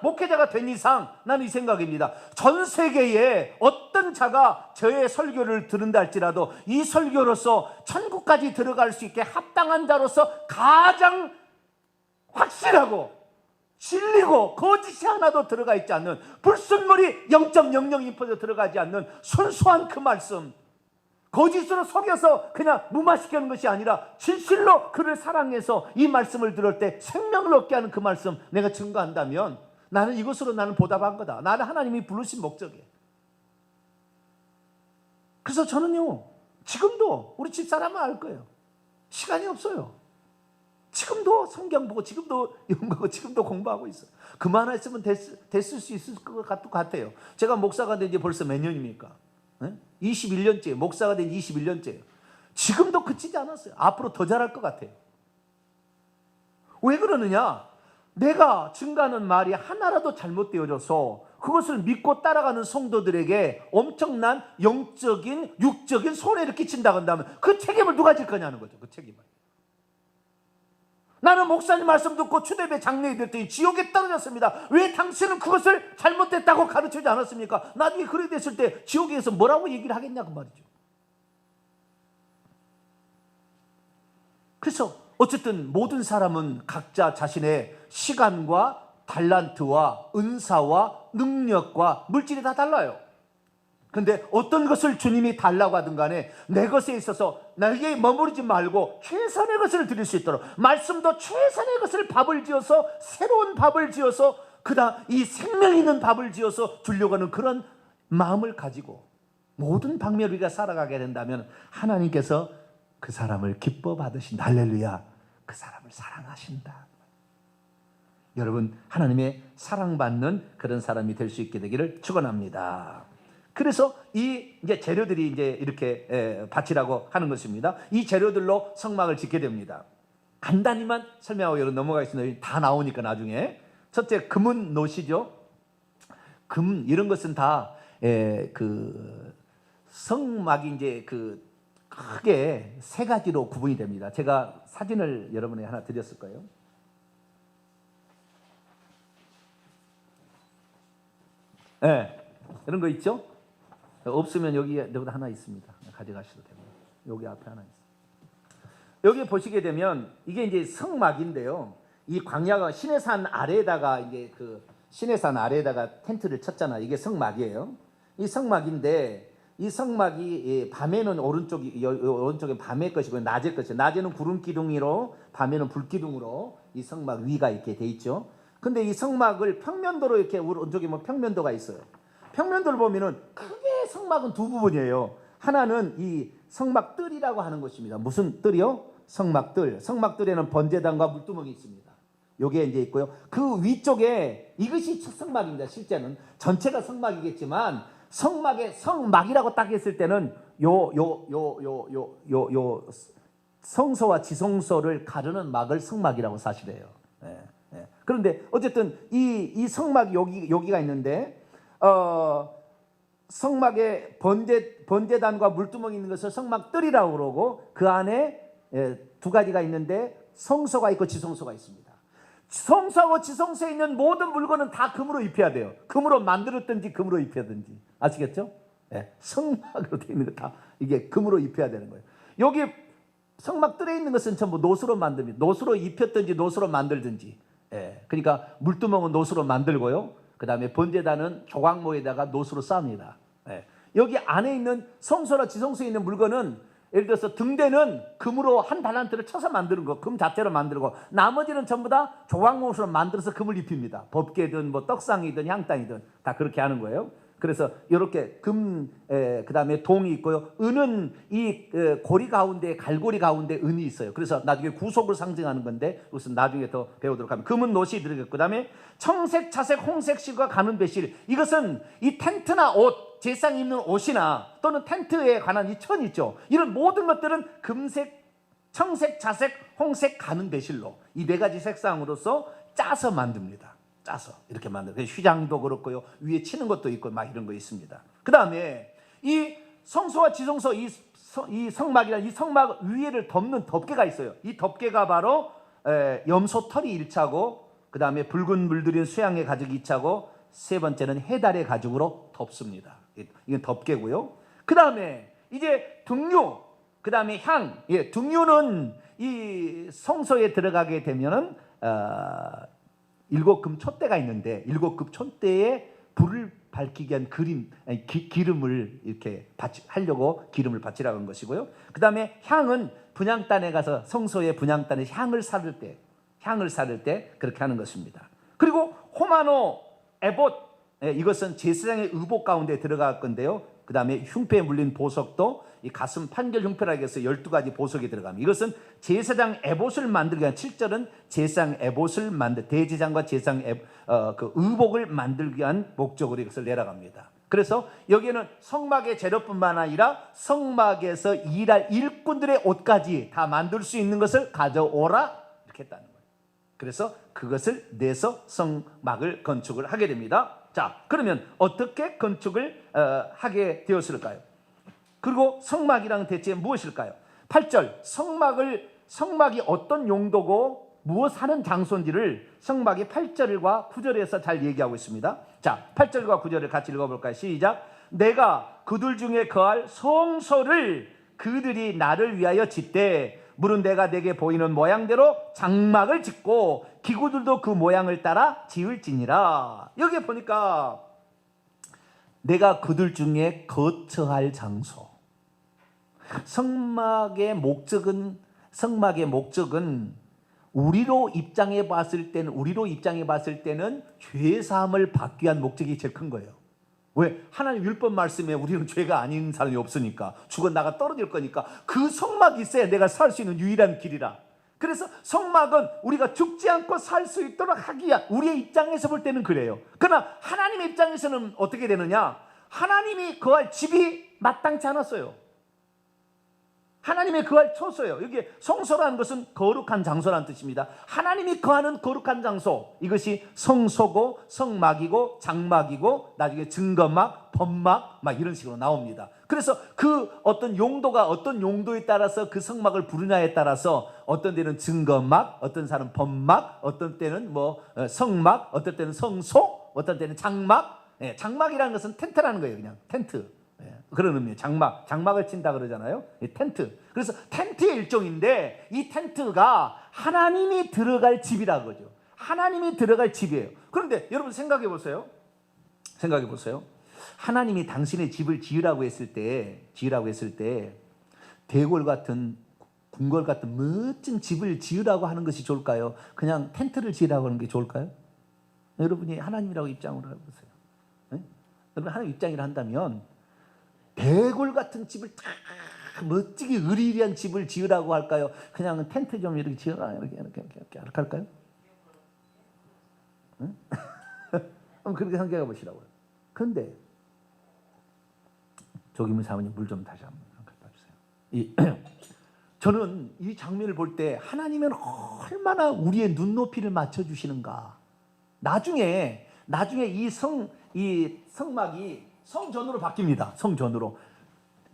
목회자가 된 이상 나는 이 생각입니다. 전 세계에 어떤 자가 저의 설교를 들은다 할지라도 이 설교로서 천국까지 들어갈 수 있게 합당한 자로서 가장 확실하고 진리고 거짓이 하나도 들어가 있지 않는 불순물이 0.002% 들어가지 않는 순수한 그 말씀, 거짓으로 속여서 그냥 무마시키는 것이 아니라 진실로 그를 사랑해서 이 말씀을 들을 때 생명을 얻게 하는 그 말씀 내가 증거한다면 나는 이것으로 나는 보답한 거다. 나는 하나님이 부르신 목적이에요. 그래서 저는요, 지금도 우리 집사람은 알 거예요. 시간이 없어요. 지금도 성경 보고 지금도 연구하고 지금도 공부하고 있어요. 그만했으면 됐을 수 있을 것 같아요. 제가 목사가 된 지 벌써 몇 년입니까? 21년째, 목사가 된 21년째예요. 지금도 그치지 않았어요. 앞으로 더 잘할 것 같아요. 왜 그러느냐? 내가 증가하는 말이 하나라도 잘못되어져서 그것을 믿고 따라가는 성도들에게 엄청난 영적인, 육적인 손해를 끼친다고 한다면 그 책임을 누가 질 거냐는 거죠. 그 책임을. 나는 목사님 말씀 듣고 추대배 장례에 됐더니 지옥에 떨어졌습니다. 왜 당신은 그것을 잘못됐다고 가르치지 않았습니까? 나중에 그렇게 됐을 때 지옥에서 뭐라고 얘기를 하겠냐고 말이죠. 그래서 어쨌든 모든 사람은 각자 자신의 시간과 달란트와 은사와 능력과 물질이 다 달라요. 그런데 어떤 것을 주님이 달라고 하든 간에 내 것에 있어서 나에게 머무르지 말고 최선의 것을 드릴 수 있도록 말씀도 최선의 것을 밥을 지어서 새로운 밥을 지어서 그다음 이 생명 있는 밥을 지어서 주려고 하는 그런 마음을 가지고 모든 방면으로 우리가 살아가게 된다면 하나님께서 그 사람을 기뻐 받으신다. 할렐루야. 그 사람을 사랑하신다. 여러분, 하나님의 사랑받는 그런 사람이 될 수 있게 되기를 축원합니다. 그래서 이제 재료들이 이제 이렇게 바치라고 하는 것입니다. 이 재료들로 성막을 짓게 됩니다. 간단히만 설명하고 여러분 넘어가겠습니다. 다 나오니까 나중에. 첫째, 금은 노시죠. 금 이런 것은 다 그 성막이 이제 그 크게 세 가지로 구분이 됩니다. 제가 사진을 여러분에게 하나 드렸을 거예요. 예, 이런 거 있죠? 없으면 여기 하나 있습니다. 가져가셔도 됩니다. 여기 앞에 하나 있습니다. 여기 보시게 되면 이게 이제 성막인데요. 이 광야가 시내산 아래에다가 이제 시내산 아래에다가 텐트를 쳤잖아. 이게 성막이에요. 이 성막인데 이 성막이 밤에는 오른쪽에 밤의 것이고 낮의 것이에요. 낮에는 구름 기둥으로 밤에는 불 기둥으로 이 성막 위가 이렇게 돼 있죠. 근데 이 성막을 평면도로 이렇게 오른쪽에 평면도가 있어요. 평면도를 보면은 크게 성막은 두 부분이에요. 하나는 이 성막뜰이라고 하는 것입니다. 무슨 뜰이요? 성막뜰. 성막뜰에는 번제단과 물두멍이 있습니다. 요게 이제 있고요. 그 위쪽에 이것이 첫 성막입니다. 실제는 전체가 성막이겠지만 성막이라고 딱 했을 때는 요 성소와 지성소를 가르는 막을 성막이라고 사실해요. 예, 예. 그런데 어쨌든 이 성막이 여기가 있는데 성막에 번제단과 물두멍이 있는 것을 성막뜰이라고 그러고 그 안에 두 가지가 있는데 성소가 있고 지성소가 있습니다. 성소하고 지성소에 있는 모든 물건은 다 금으로 입혀야 돼요. 금으로 만들었든지 금으로 입혀든지. 아시겠죠? 네, 성막으로 되어 있는 거 다 이게 금으로 입혀야 되는 거예요. 여기 성막뜰에 있는 것은 전부 노수로 만듭니다. 노수로 입혔든지 노수로 만들든지. 예, 그러니까 물두멍은 노수로 만들고요. 그 다음에 번제단은 조각모에다가 노수로 쌉니다. 예, 여기 안에 있는 성소나 지성소에 있는 물건은 예를 들어서 등대는 금으로 한 달란트를 쳐서 만드는 거, 금 자체로 만들고 나머지는 전부 다 조각못으로 만들어서 금을 입힙니다. 법계든 뭐 떡상이든 향단이든 다 그렇게 하는 거예요. 그래서 이렇게 그 다음에 동이 있고요. 은은 이 고리 가운데 갈고리 가운데 은이 있어요. 그래서 나중에 구속을 상징하는 건데 그것은 나중에 더 배우도록 합니다. 금은 노시 들어있고 그 다음에 청색, 차색, 홍색 실과 가는 배실. 이것은 이 텐트나 옷, 제상 입는 옷이나 또는 텐트에 관한 이 천 있죠. 이런 모든 것들은 금색, 청색, 자색, 홍색, 가는 배실로 이 네 가지 색상으로서 짜서 만듭니다. 짜서 이렇게 만들어요. 휘장도 그렇고요. 위에 치는 것도 있고 막 이런 거 있습니다. 그 다음에 이 성소와 지성소 이 성막이란 이 성막 위에를 덮는 덮개가 있어요. 이 덮개가 바로 염소털이 1차고 그 다음에 붉은 물들인 수양의 가죽이 2차고 세 번째는 해달의 가죽으로 덮습니다. 이건 덮개고요. 그 다음에 이제 등유, 그 다음에 향. 등유는 이 성소에 들어가게 되면은 7금 촛대가 있는데 7금 촛대에 불을 밝히기 위한 기름을 이렇게 하려고 기름을 바치라고 한 것이고요. 그 다음에 향은 분향단에 가서 성소의 분향단에 향을 사를 때 그렇게 하는 것입니다. 그리고 호마노, 에봇, 이것은 제사장의 의복 가운데 들어갈 건데요. 그 다음에 흉패에 물린 보석도 이 가슴 판결 흉패라고 해서 12가지 보석이 들어갑니다. 이것은 제사장 에봇을 만들기 위한 7절은 제사장 에봇을 대제장과 제사장 그 의복을 만들기 위한 목적으로 이것을 내려갑니다. 그래서 여기에는 성막의 재료뿐만 아니라 성막에서 일할 일꾼들의 옷까지 다 만들 수 있는 것을 가져오라 이렇게 했다는 거예요. 그래서 그것을 내서 성막을 건축을 하게 됩니다. 자, 그러면 어떻게 건축을 하게 되었을까요? 그리고 성막이란 대체 무엇일까요? 8절 성막이 어떤 용도고 무엇 하는 장소인지를 성막이 8절과 9절에서 잘 얘기하고 있습니다. 자, 8절과 9절을 같이 읽어볼까요? 시작. 내가 그들 중에 거할 성소를 그들이 나를 위하여 짓되 물은 내가 내게 보이는 모양대로 장막을 짓고 기구들도 그 모양을 따라 지을지니라. 여기 보니까 내가 그들 중에 거처할 장소. 성막의 목적은 우리로 입장해 봤을 때는 죄 사함을 받기 위한 목적이 제일 큰 거예요. 왜? 하나님 율법 말씀에 우리는 죄가 아닌 사람이 없으니까 죽어 나가 떨어질 거니까 그 성막이 있어야 내가 살 수 있는 유일한 길이라. 그래서 성막은 우리가 죽지 않고 살 수 있도록 하기 위한 우리의 입장에서 볼 때는 그래요. 그러나 하나님의 입장에서는 어떻게 되느냐? 하나님이 거할 집이 마땅치 않았어요. 하나님의 거할 처소예요. 여기 성소라는 것은 거룩한 장소라는 뜻입니다. 하나님이 거하는 거룩한 장소, 이것이 성소고 성막이고 장막이고 나중에 증거막, 법막 막 이런 식으로 나옵니다. 그래서 그 어떤 용도가 어떤 용도에 따라서 그 성막을 부르냐에 따라서 어떤 데는 증거막, 어떤 사람은 법막, 어떤 때는 뭐 성막, 어떤 때는 성소, 어떤 때는 장막 예, 장막이라는 것은 텐트라는 거예요. 그냥 텐트. 예, 그런 의미예요. 장막을 친다 그러잖아요. 이 텐트. 그래서 텐트의 일종인데 이 텐트가 하나님이 들어갈 집이라는 거죠. 하나님이 들어갈 집이에요. 그런데 여러분 생각해 보세요. 하나님이 당신의 집을 지으라고 했을 때 대궐 같은 궁궐 같은 멋진 집을 지으라고 하는 것이 좋을까요? 그냥 텐트를 지으라고 하는 게 좋을까요? 여러분이 하나님이라고 입장을 해보세요. 네? 여러분 하나님 입장이라 한다면 대궐 같은 집을 다 멋지게 의리의리한 집을 지으라고 할까요? 그냥 텐트 좀 이렇게 지어라 이렇게 할까요? 네? 한번 그렇게 생각해 보시라고요. 그런데 조기문 사모님 물 좀 다시 한번 갖다 주세요. 저는 이 장면을 볼 때 하나님은 얼마나 우리의 눈높이를 맞춰 주시는가. 나중에 이 성막이 성전으로 바뀝니다. 성전으로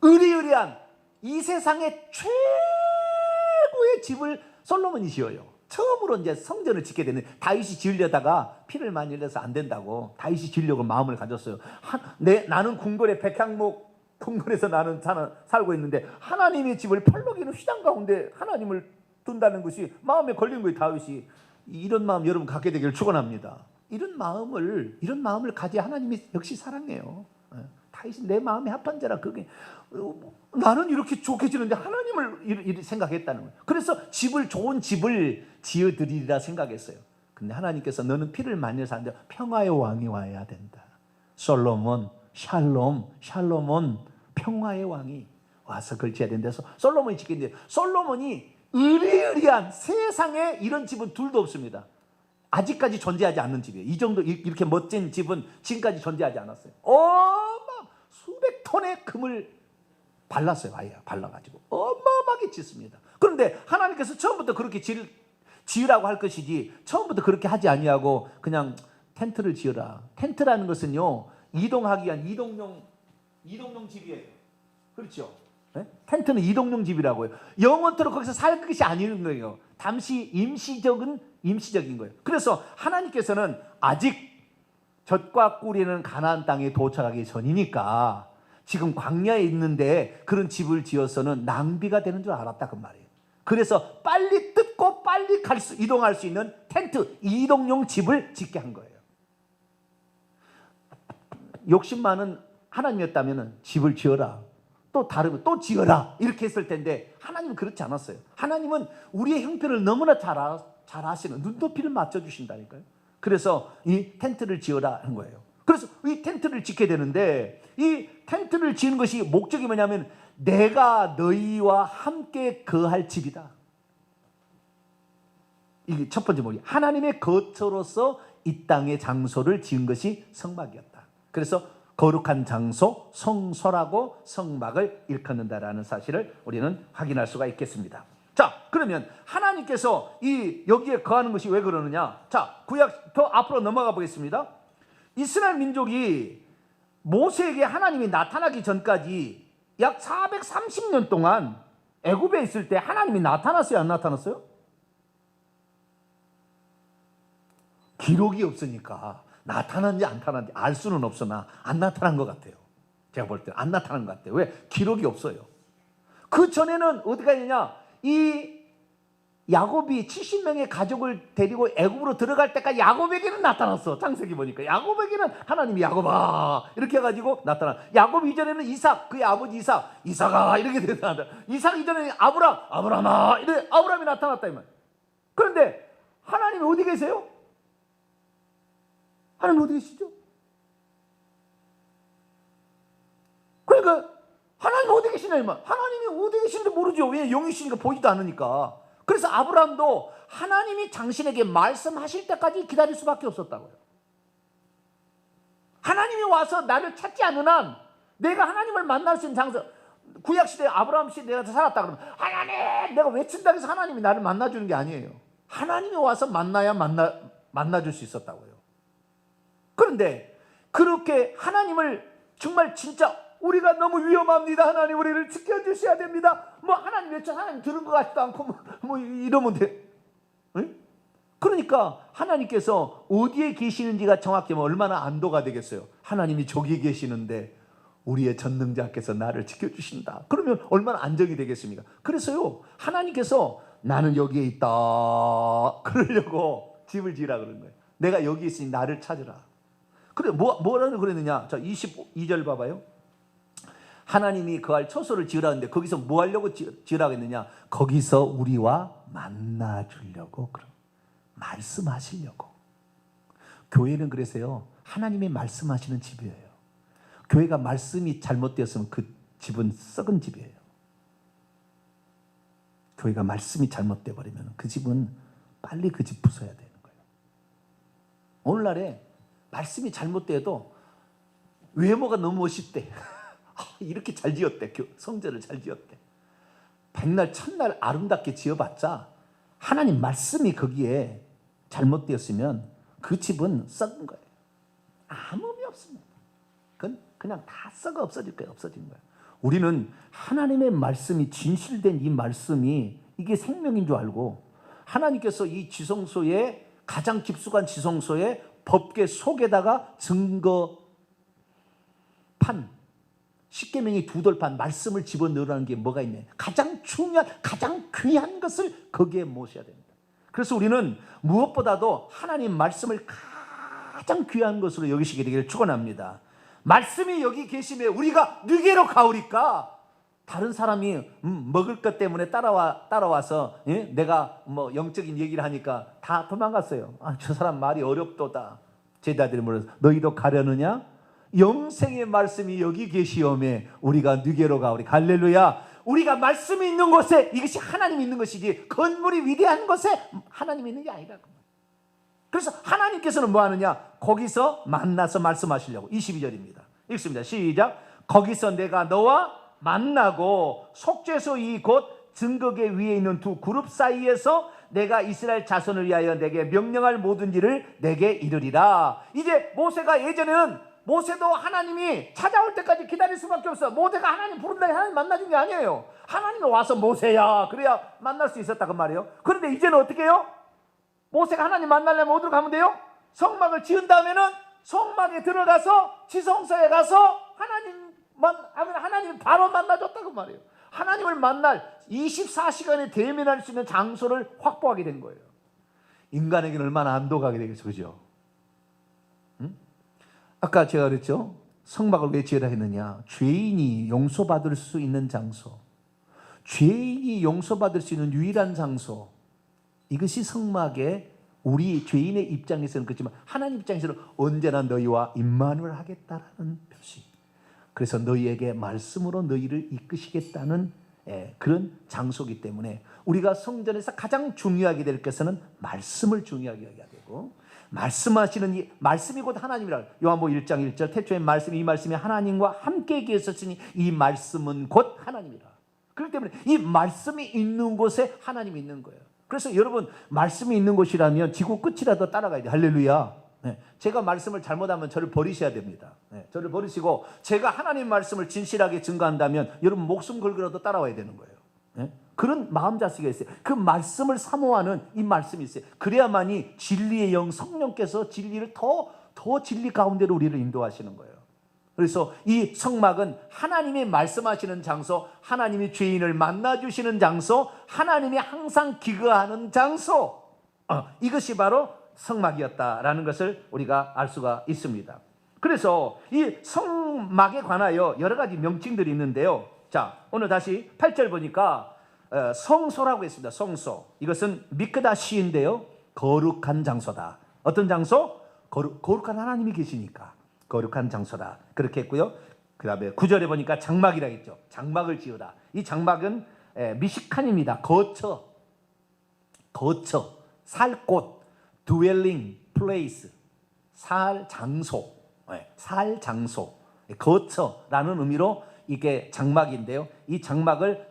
의리의리한 이 세상의 최고의 집을 솔로몬이 지어요. 처음으로 이제 성전을 짓게 되는 다윗이 지으려다가 피를 많이 흘려서 안 된다고 다윗이 지으려고 마음을 가졌어요. 나는 궁궐의 백향목 궁궐에서 나는 살고 있는데 하나님의 집을 팔로기는 휘장 가운데 하나님을 둔다는 것이 마음에 걸린 거예요. 다윗이. 이런 마음 여러분 갖게 되기를 축원합니다. 이런 마음을 가져야 하나님이 역시 사랑해요. 다윗이 내 마음에 합한 자라. 그게 나는 이렇게 좋게 지는데 하나님을 이렇게 생각했다는 거예요. 그래서 좋은 집을 지어드리리라 생각했어요. 근데 하나님께서 너는 피를 많이 흘려서 안 돼. 평화의 왕이 와야 된다. 솔로몬 샬롬은 평화의 왕이 와서 걸쳐야 된다서 솔로몬이 짓겠는데 솔로몬이 의리의리한 세상에 이런 집은 둘도 없습니다. 아직까지 존재하지 않는 집이에요. 이 정도 이렇게 멋진 집은 지금까지 존재하지 않았어요. 수백 톤의 금을 발랐어요. 아예 발라가지고 어마어마하게 짓습니다. 그런데 하나님께서 처음부터 그렇게 지으라고 할 것이지 처음부터 그렇게 하지 아니하고 그냥 텐트를 지어라. 텐트라는 것은요 이동하기 위한 이동용 집이에요. 그렇죠? 네? 텐트는 이동용 집이라고요. 영원토록 거기서 살 것이 아닌 거예요. 잠시 임시적인 거예요. 그래서 하나님께서는 아직 젖과 꿀이는 가나안 땅에 도착하기 전이니까 지금 광야에 있는데 그런 집을 지어서는 낭비가 되는 줄 알았다 그 말이에요. 그래서 빨리 뜯고 빨리 이동할 수 있는 텐트 이동용 집을 짓게 한 거예요. 욕심 많은 하나님이었다면 집을 지어라. 또 다르면 또 지어라. 이렇게 했을 텐데 하나님은 그렇지 않았어요. 하나님은 우리의 형편을 너무나 잘 아시는 눈높이를 맞춰주신다니까요. 그래서 이 텐트를 지어라 한 거예요. 그래서 이 텐트를 짓게 되는데 이 텐트를 지은 것이 목적이 뭐냐면 내가 너희와 함께 거할 집이다. 이게 첫 번째 목이 하나님의 거처로서 이 땅의 장소를 지은 것이 성막이었다. 그래서 거룩한 장소, 성소라고 성막을 일컫는다라는 사실을 우리는 확인할 수가 있겠습니다. 자, 그러면 하나님께서 여기에 거하는 것이 왜 그러느냐? 자, 구약 더 앞으로 넘어가 보겠습니다. 이스라엘 민족이 모세에게 하나님이 나타나기 전까지 약 430년 동안 애굽에 있을 때 하나님이 나타났어요, 안 나타났어요? 기록이 없으니까 나타났는지 안 나타났는지 알 수는 없으나 안 나타난 것 같아요. 제가 볼 때는 안 나타난 것 같아요. 왜? 기록이 없어요. 그 전에는 어디가 있느냐? 이 야곱이 70명의 가족을 데리고 애굽으로 들어갈 때까지 야곱에게는 나타났어. 창세기 보니까 야곱에게는 하나님이 야곱아 이렇게 해가지고 나타나. 야곱 이전에는 이삭, 그의 아버지 이삭아 이렇게 나타난다. 이삭 이전에는 아브라함아 이렇게 아브라함이 나타났다 이 말. 그런데 하나님이 어디 계세요? 하나님 어디 계시죠? 그러니까 하나님 어디 계시냐 이 말. 하나님이 어디 계시는지 모르죠. 왜? 영이시니까 보이지도 않으니까. 그래서 아브라함도 하나님이 당신에게 말씀하실 때까지 기다릴 수밖에 없었다고요. 하나님이 와서 나를 찾지 않는 한 내가 하나님을 만날 수 있는 장소, 구약시대 아브라함 시대에 내가 살았다 그러면 하나님 내가 외친다고 해서 하나님이 나를 만나주는 게 아니에요. 하나님이 와서 만나야 만나줄 수 있었다고요. 그런데 그렇게 하나님을 정말 진짜 우리가 너무 위험합니다. 하나님 우리를 지켜주셔야 됩니다. 뭐 하나님 외쳐 하나님 들은 것 같지도 않고 뭐 이러면 돼. 응? 그러니까 하나님께서 어디에 계시는지가 정확히 얼마나 안도가 되겠어요. 하나님이 저기 계시는데 우리의 전능자께서 나를 지켜주신다. 그러면 얼마나 안정이 되겠습니까? 그래서요, 하나님께서 나는 여기에 있다 그러려고 집을 지으라 그런 거예요. 내가 여기 있으니 나를 찾으라. 그래, 뭐라고 그랬느냐? 자, 22절 봐봐요. 하나님이 거할 처소를 지으라는데 거기서 뭐 하려고 지으라고 했느냐? 거기서 우리와 만나주려고, 그럼 말씀하시려고. 교회는 그래서요, 하나님이 말씀하시는 집이에요. 교회가 말씀이 잘못되었으면 그 집은 썩은 집이에요. 교회가 말씀이 잘못돼 버리면 그 집은 빨리 그 집 부숴야 되는 거예요. 오늘날에 말씀이 잘못돼도 외모가 너무 멋있대. 이렇게 잘 지었대. 성전을 잘 지었대. 백날 첫날 아름답게 지어봤자 하나님 말씀이 거기에 잘못되었으면 그 집은 썩은 거예요. 아무 의미 없습니다. 그건 그냥 다 썩어 없어질 거예요. 없어진 거예요. 우리는 하나님의 말씀이 진실된 이 말씀이 이게 생명인 줄 알고, 하나님께서 이 지성소에, 가장 깊숙한 지성소에 법궤 속에다가 증거판, 십계명이 두 돌판 말씀을 집어넣으라는 게 뭐가 있냐? 가장 중요한, 가장 귀한 것을 거기에 모셔야 됩니다. 그래서 우리는 무엇보다도 하나님 말씀을 가장 귀한 것으로 여기시게 되기를 축원합니다. 말씀이 여기 계심에 우리가 누게로 가오리까? 다른 사람이 먹을 것 때문에 따라와서 내가 뭐 영적인 얘기를 하니까 다 도망갔어요. 저 사람 말이 어렵도다. 제자들이 물어서 너희도 가려느냐? 영생의 말씀이 여기 계시오매 우리가 누게로 가오리. 할렐루야. 우리가 말씀이 있는 곳에 이것이 하나님이 있는 것이지 건물이 위대한 곳에 하나님이 있는 게 아니라고. 그래서 하나님께서는 뭐 하느냐? 거기서 만나서 말씀하시려고. 22절입니다. 읽습니다. 시작. 거기서 내가 너와 만나고 속죄소 이 곧 증거궤 위에 있는 두 그룹 사이에서 내가 이스라엘 자손을 위하여 내게 명령할 모든 일을 내게 이르리라. 이제 모세가 예전에는 모세도 하나님이 찾아올 때까지 기다릴 수밖에 없어. 모세가 하나님 부른다니 하나님 만나준 게 아니에요. 하나님이 와서 모세야 그래야 만날 수 있었다 그 말이에요. 그런데 이제는 어떻게 해요? 모세가 하나님 만나려면 어디로 가면 돼요? 성막을 지은 다음에는 성막에 들어가서 지성소에 가서 하나님 바로 만나줬다고 말이에요. 하나님을 만날 24시간에 대면할 수 있는 장소를 확보하게 된 거예요. 인간에게는 얼마나 안도가 되겠죠, 그죠? 응? 아까 제가 그랬죠. 성막을 왜 지으라 했느냐? 죄인이 용서받을 수 있는 장소, 죄인이 용서받을 수 있는 유일한 장소, 이것이 성막의 우리 죄인의 입장에서는 그렇지만 하나님 입장에서는 언제나 너희와 임마누엘 하겠다라는 표시. 그래서 너희에게 말씀으로 너희를 이끄시겠다는 그런 장소이기 때문에 우리가 성전에서 가장 중요하게 될 것은 말씀을 중요하게 해야 되고, 말씀하시는 이 말씀이 곧 하나님이라. 요한복음 1장 1절 태초에 말씀이, 이 말씀이 하나님과 함께 계셨으니 이 말씀은 곧 하나님이라. 그렇기 때문에 이 말씀이 있는 곳에 하나님이 있는 거예요. 그래서 여러분 말씀이 있는 곳이라면 지구 끝이라도 따라가야 돼요. 할렐루야. 제가 말씀을 잘못하면 저를 버리셔야 됩니다. 저를 버리시고 제가 하나님 말씀을 진실하게 증거한다면 여러분 목숨 걸고라도 따라와야 되는 거예요. 그런 마음 자세가 있어요. 그 말씀을 사모하는 이 말씀이 있어요. 그래야만이 진리의 영 성령께서 진리를 더 진리 가운데로 우리를 인도하시는 거예요. 그래서 이 성막은 하나님이 말씀하시는 장소, 하나님이 죄인을 만나주시는 장소, 하나님이 항상 기거하는 장소, 이것이 바로 성막이었다라는 것을 우리가 알 수가 있습니다. 그래서 이 성막에 관하여 여러 가지 명칭들이 있는데요. 자, 오늘 다시 8절 보니까 성소라고 했습니다. 성소. 이것은 미크다시인데요. 거룩한 장소다. 어떤 장소? 거룩한 하나님이 계시니까 거룩한 장소다. 그렇게 했고요. 그 다음에 9절에 보니까 장막이라 했죠. 장막을 지으라. 이 장막은 미시칸입니다. 거처, 살 곳, dwelling place, 살 장소, 거처라는 의미로 이게 장막인데요. 이 장막을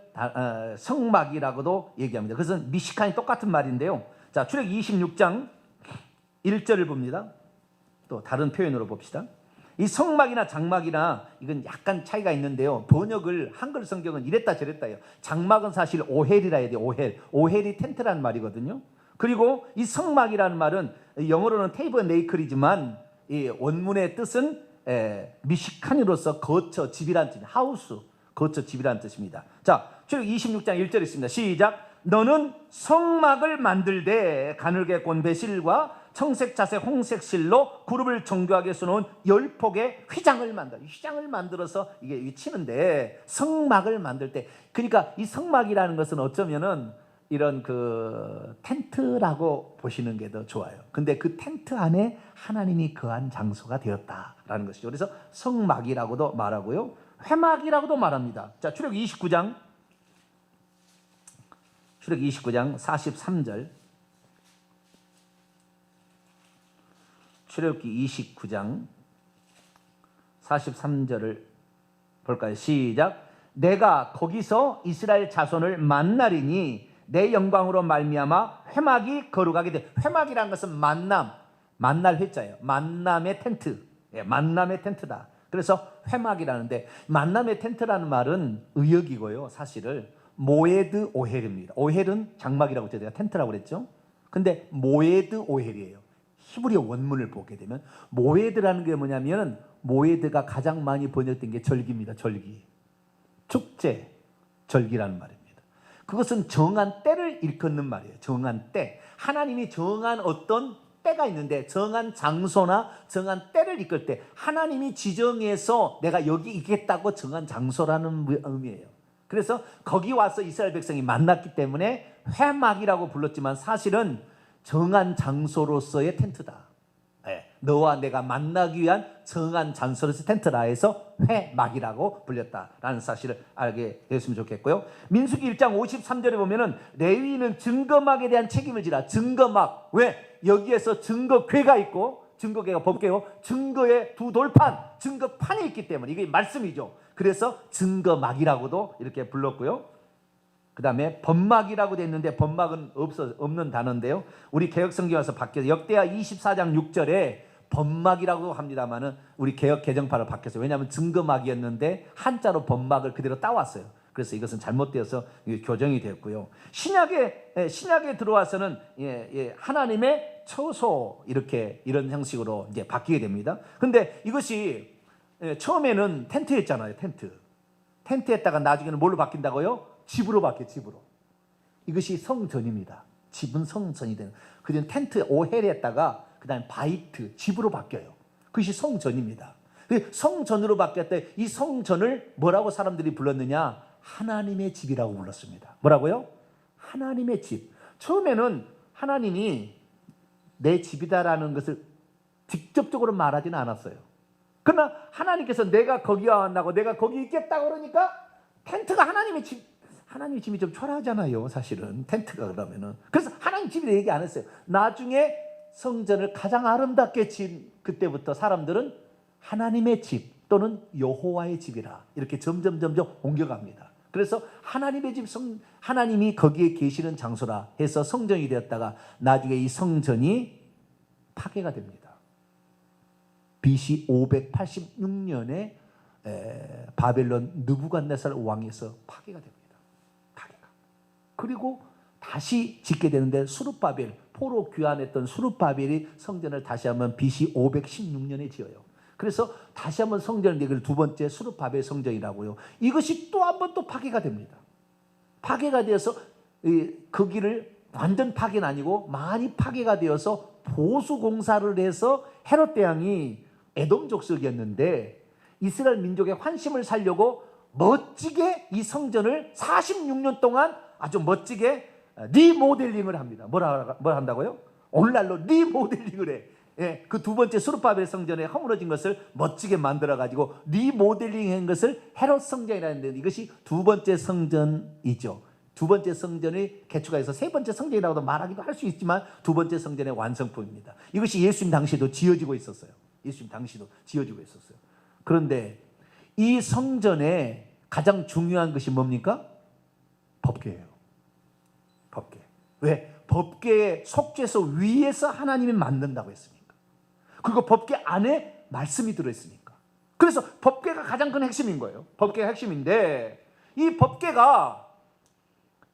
성막이라고도 얘기합니다. 그것은 미시칸이 똑같은 말인데요. 자, 출애굽기 26장 1절을 봅니다. 또 다른 표현으로 봅시다. 이 성막이나 장막이나 이건 약간 차이가 있는데요. 번역을 한글 성경은 이랬다 저랬다 해요. 장막은 사실 오헬이라 해야 돼요. 오헬이 텐트라는 말이거든요. 그리고 이 성막이라는 말은 영어로는 테이버네이클이지만 이 원문의 뜻은 미시칸으로서 거처 집이란 뜻, 하우스, 거처 집이란 뜻입니다. 자, 출애굽기 26장 1절 있습니다. 시작. 너는 성막을 만들되 가늘게 꼰 배실과 청색, 자색, 홍색 실로 그룹을 정교하게 써놓은 10폭의 휘장을 만들어서 이게 치는데, 성막을 만들 때, 그러니까 이 성막이라는 것은 어쩌면은 이런 그 텐트라고 보시는 게 더 좋아요. 근데 그 텐트 안에 하나님이 거한 장소가 되었다라는 것이죠. 그래서 성막이라고도 말하고요, 회막이라고도 말합니다. 자, 출애굽기 29장 43절. 출애굽기 29장 43절을 볼까요? 시작. 내가 거기서 이스라엘 자손을 만나리니 내 영광으로 말미암아 회막이 거룩하게 돼. 회막이라는 것은 만날 회자예요. 만남의 텐트. 만남의 텐트다. 그래서 회막이라는데, 만남의 텐트라는 말은 의역이고요, 사실을 모에드 오헬입니다. 오헬은 장막이라고 제가 텐트라고 그랬죠. 근데 모에드 오헬이에요. 히브리어 원문을 보게 되면 모에드라는 게 뭐냐면, 모에드가 가장 많이 번역된 게 절기입니다. 절기, 축제, 절기라는 말입니다. 그것은 정한 때를 일컫는 말이에요. 정한 때. 하나님이 정한 어떤 때가 있는데, 정한 장소나 정한 때를 이끌 때 하나님이 지정해서 내가 여기 있겠다고 정한 장소라는 의미예요. 그래서 거기 와서 이스라엘 백성이 만났기 때문에 회막이라고 불렀지만, 사실은 정한 장소로서의 텐트다. 너와 내가 만나기 위한 정한 장소로서의 텐트라 해서 회막이라고 불렸다라는 사실을 알게 되었으면 좋겠고요. 민수기 1장 53절에 보면은 레위인은 증거막에 대한 책임을 지라. 증거막. 왜? 여기에서 증거궤가 있고, 증거궤가 법궤요, 증거의 두 돌판, 증거판이 있기 때문에 이게 말씀이죠. 그래서 증거막이라고도 이렇게 불렀고요. 그 다음에 법막이라고 되어 있는데, 법막은 없는 단어인데요, 우리 개혁성경에 와서 바뀌어서 역대하 24장 6절에 법막이라고 합니다만은 우리 개혁 개정판으로 바뀌었어요. 왜냐하면 증거막이었는데 한자로 법막을 그대로 따왔어요. 그래서 이것은 잘못되어서 교정이 되었고요. 신약에 들어와서는 하나님의 처소, 이런 형식으로 이제 바뀌게 됩니다. 근데 이것이 처음에는 텐트였잖아요. 텐트였다가 나중에는 뭘로 바뀐다고요? 집으로 바뀌어요. 집으로. 이것이 성전입니다. 집은 성전이 되는. 그전 텐트 오헬했다가 그 다음에 바이트, 집으로 바뀌어요. 그것이 성전입니다. 성전으로 바뀌었대. 이 성전을 뭐라고 사람들이 불렀느냐? 하나님의 집이라고 불렀습니다. 뭐라고요? 하나님의 집. 처음에는 하나님이 내 집이다라는 것을 직접적으로 말하지는 않았어요. 그러나 하나님께서 내가 거기 왔다고, 내가 거기 있겠다고 그러니까, 텐트가 하나님의 집, 하나님의 집이 좀 초라하잖아요, 사실은. 텐트가 그러면은. 그래서 하나님 집이라 얘기 안 했어요. 나중에 성전을 가장 아름답게 지은 그때부터 사람들은 하나님의 집 또는 여호와의 집이라 이렇게 점점 옮겨갑니다. 그래서 하나님의 집, 하나님이 거기에 계시는 장소라 해서 성전이 되었다가 나중에 이 성전이 파괴가 됩니다. BC 586년에 바벨론 느부갓네살 왕에서 파괴가 됩니다. 그리고 다시 짓게 되는데, 수룹바벨, 포로 귀환했던 수룹바벨이 성전을 다시 한번 BC 516년에 지어요. 그래서 다시 한번 성전을, 이걸 두 번째 수룹바벨 성전이라고요. 이것이 또 한 번 또 파괴가 됩니다. 파괴가 되어서 거기를 완전 파괴는 아니고 많이 파괴가 되어서 보수 공사를 해서 헤롯 대왕이 에돔 족속이었는데 이스라엘 민족의 환심을 살려고 멋지게 이 성전을 46년 동안 아주 멋지게 리모델링을 합니다. 뭐라 한다고요? 오늘날로 리모델링을 해. 그 두 번째 수르바벨 성전에 허물어진 것을 멋지게 만들어가지고 리모델링한 것을 헤롯 성전이라는데, 이것이 두 번째 성전이죠. 두 번째 성전의 개축가 해서 세 번째 성전이라고도 말하기도 할 수 있지만, 두 번째 성전의 완성품입니다. 이것이 예수님 당시에도 지어지고 있었어요. 예수님 당시도 지어지고 있었어요. 그런데 이 성전에 가장 중요한 것이 뭡니까? 법궤예요. 법궤. 왜? 법궤의 속죄소 위에서 하나님이 만든다고 했습니까? 그리고 법궤 안에 말씀이 들어있으니까. 그래서 법궤가 가장 큰 핵심인 거예요. 법궤가 핵심인데, 이 법궤가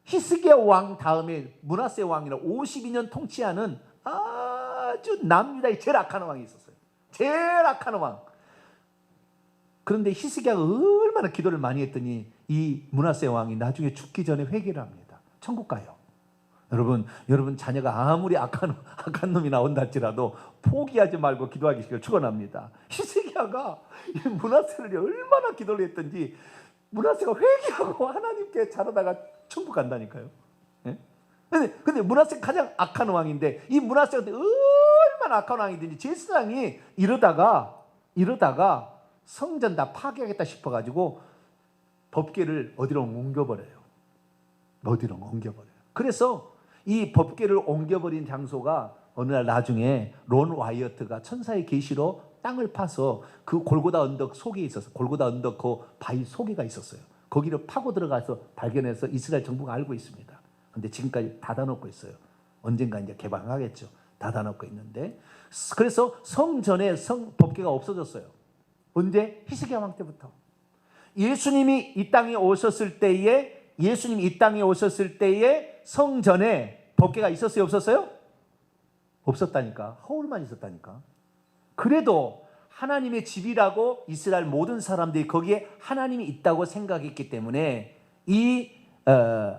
히스기야 왕 다음에 므낫세 왕이라 52년 통치하는 아주 남유다의 제일 악한 왕이 있었어요. 제일 악한 왕. 그런데 히스기야가 얼마나 기도를 많이 했더니 이 므낫세 왕이 나중에 죽기 전에 회개를 합니다. 천국 가요. 여러분 자녀가 아무리 악한 놈이 나온다 할지라도 포기하지 말고 기도하기를 축원합니다. 히스기야가 이 므낫세를 얼마나 기도를 했던지 므낫세가 회개하고 하나님께 잘하다가 천국 간다니까요. 예? 근데 므낫세가 가장 악한 왕인데 이 므낫세가 얼마나 악한 왕이든지 제사장이 이러다가 성전 다 파괴하겠다 싶어가지고 법궤를 어디로 옮겨버려요. 그래서 이 법궤를 옮겨버린 장소가 어느 날 나중에 론 와이어트가 천사의 계시로 땅을 파서 그 골고다 언덕 속에 있었어요. 골고다 언덕 그 바위 속에가 있었어요. 거기를 파고 들어가서 발견해서 이스라엘 정부가 알고 있습니다. 근데 지금까지 닫아놓고 있어요. 언젠가 이제 개방하겠죠. 닫아놓고 있는데, 그래서 성전에 법궤가 없어졌어요. 언제? 히스기야 왕 때부터. 예수님이 이 땅에 오셨을 때에 성전에 법궤가 있었어요, 없었어요? 없었다니까. 허울만 있었다니까. 그래도 하나님의 집이라고 이스라엘 모든 사람들이 거기에 하나님이 있다고 생각했기 때문에 이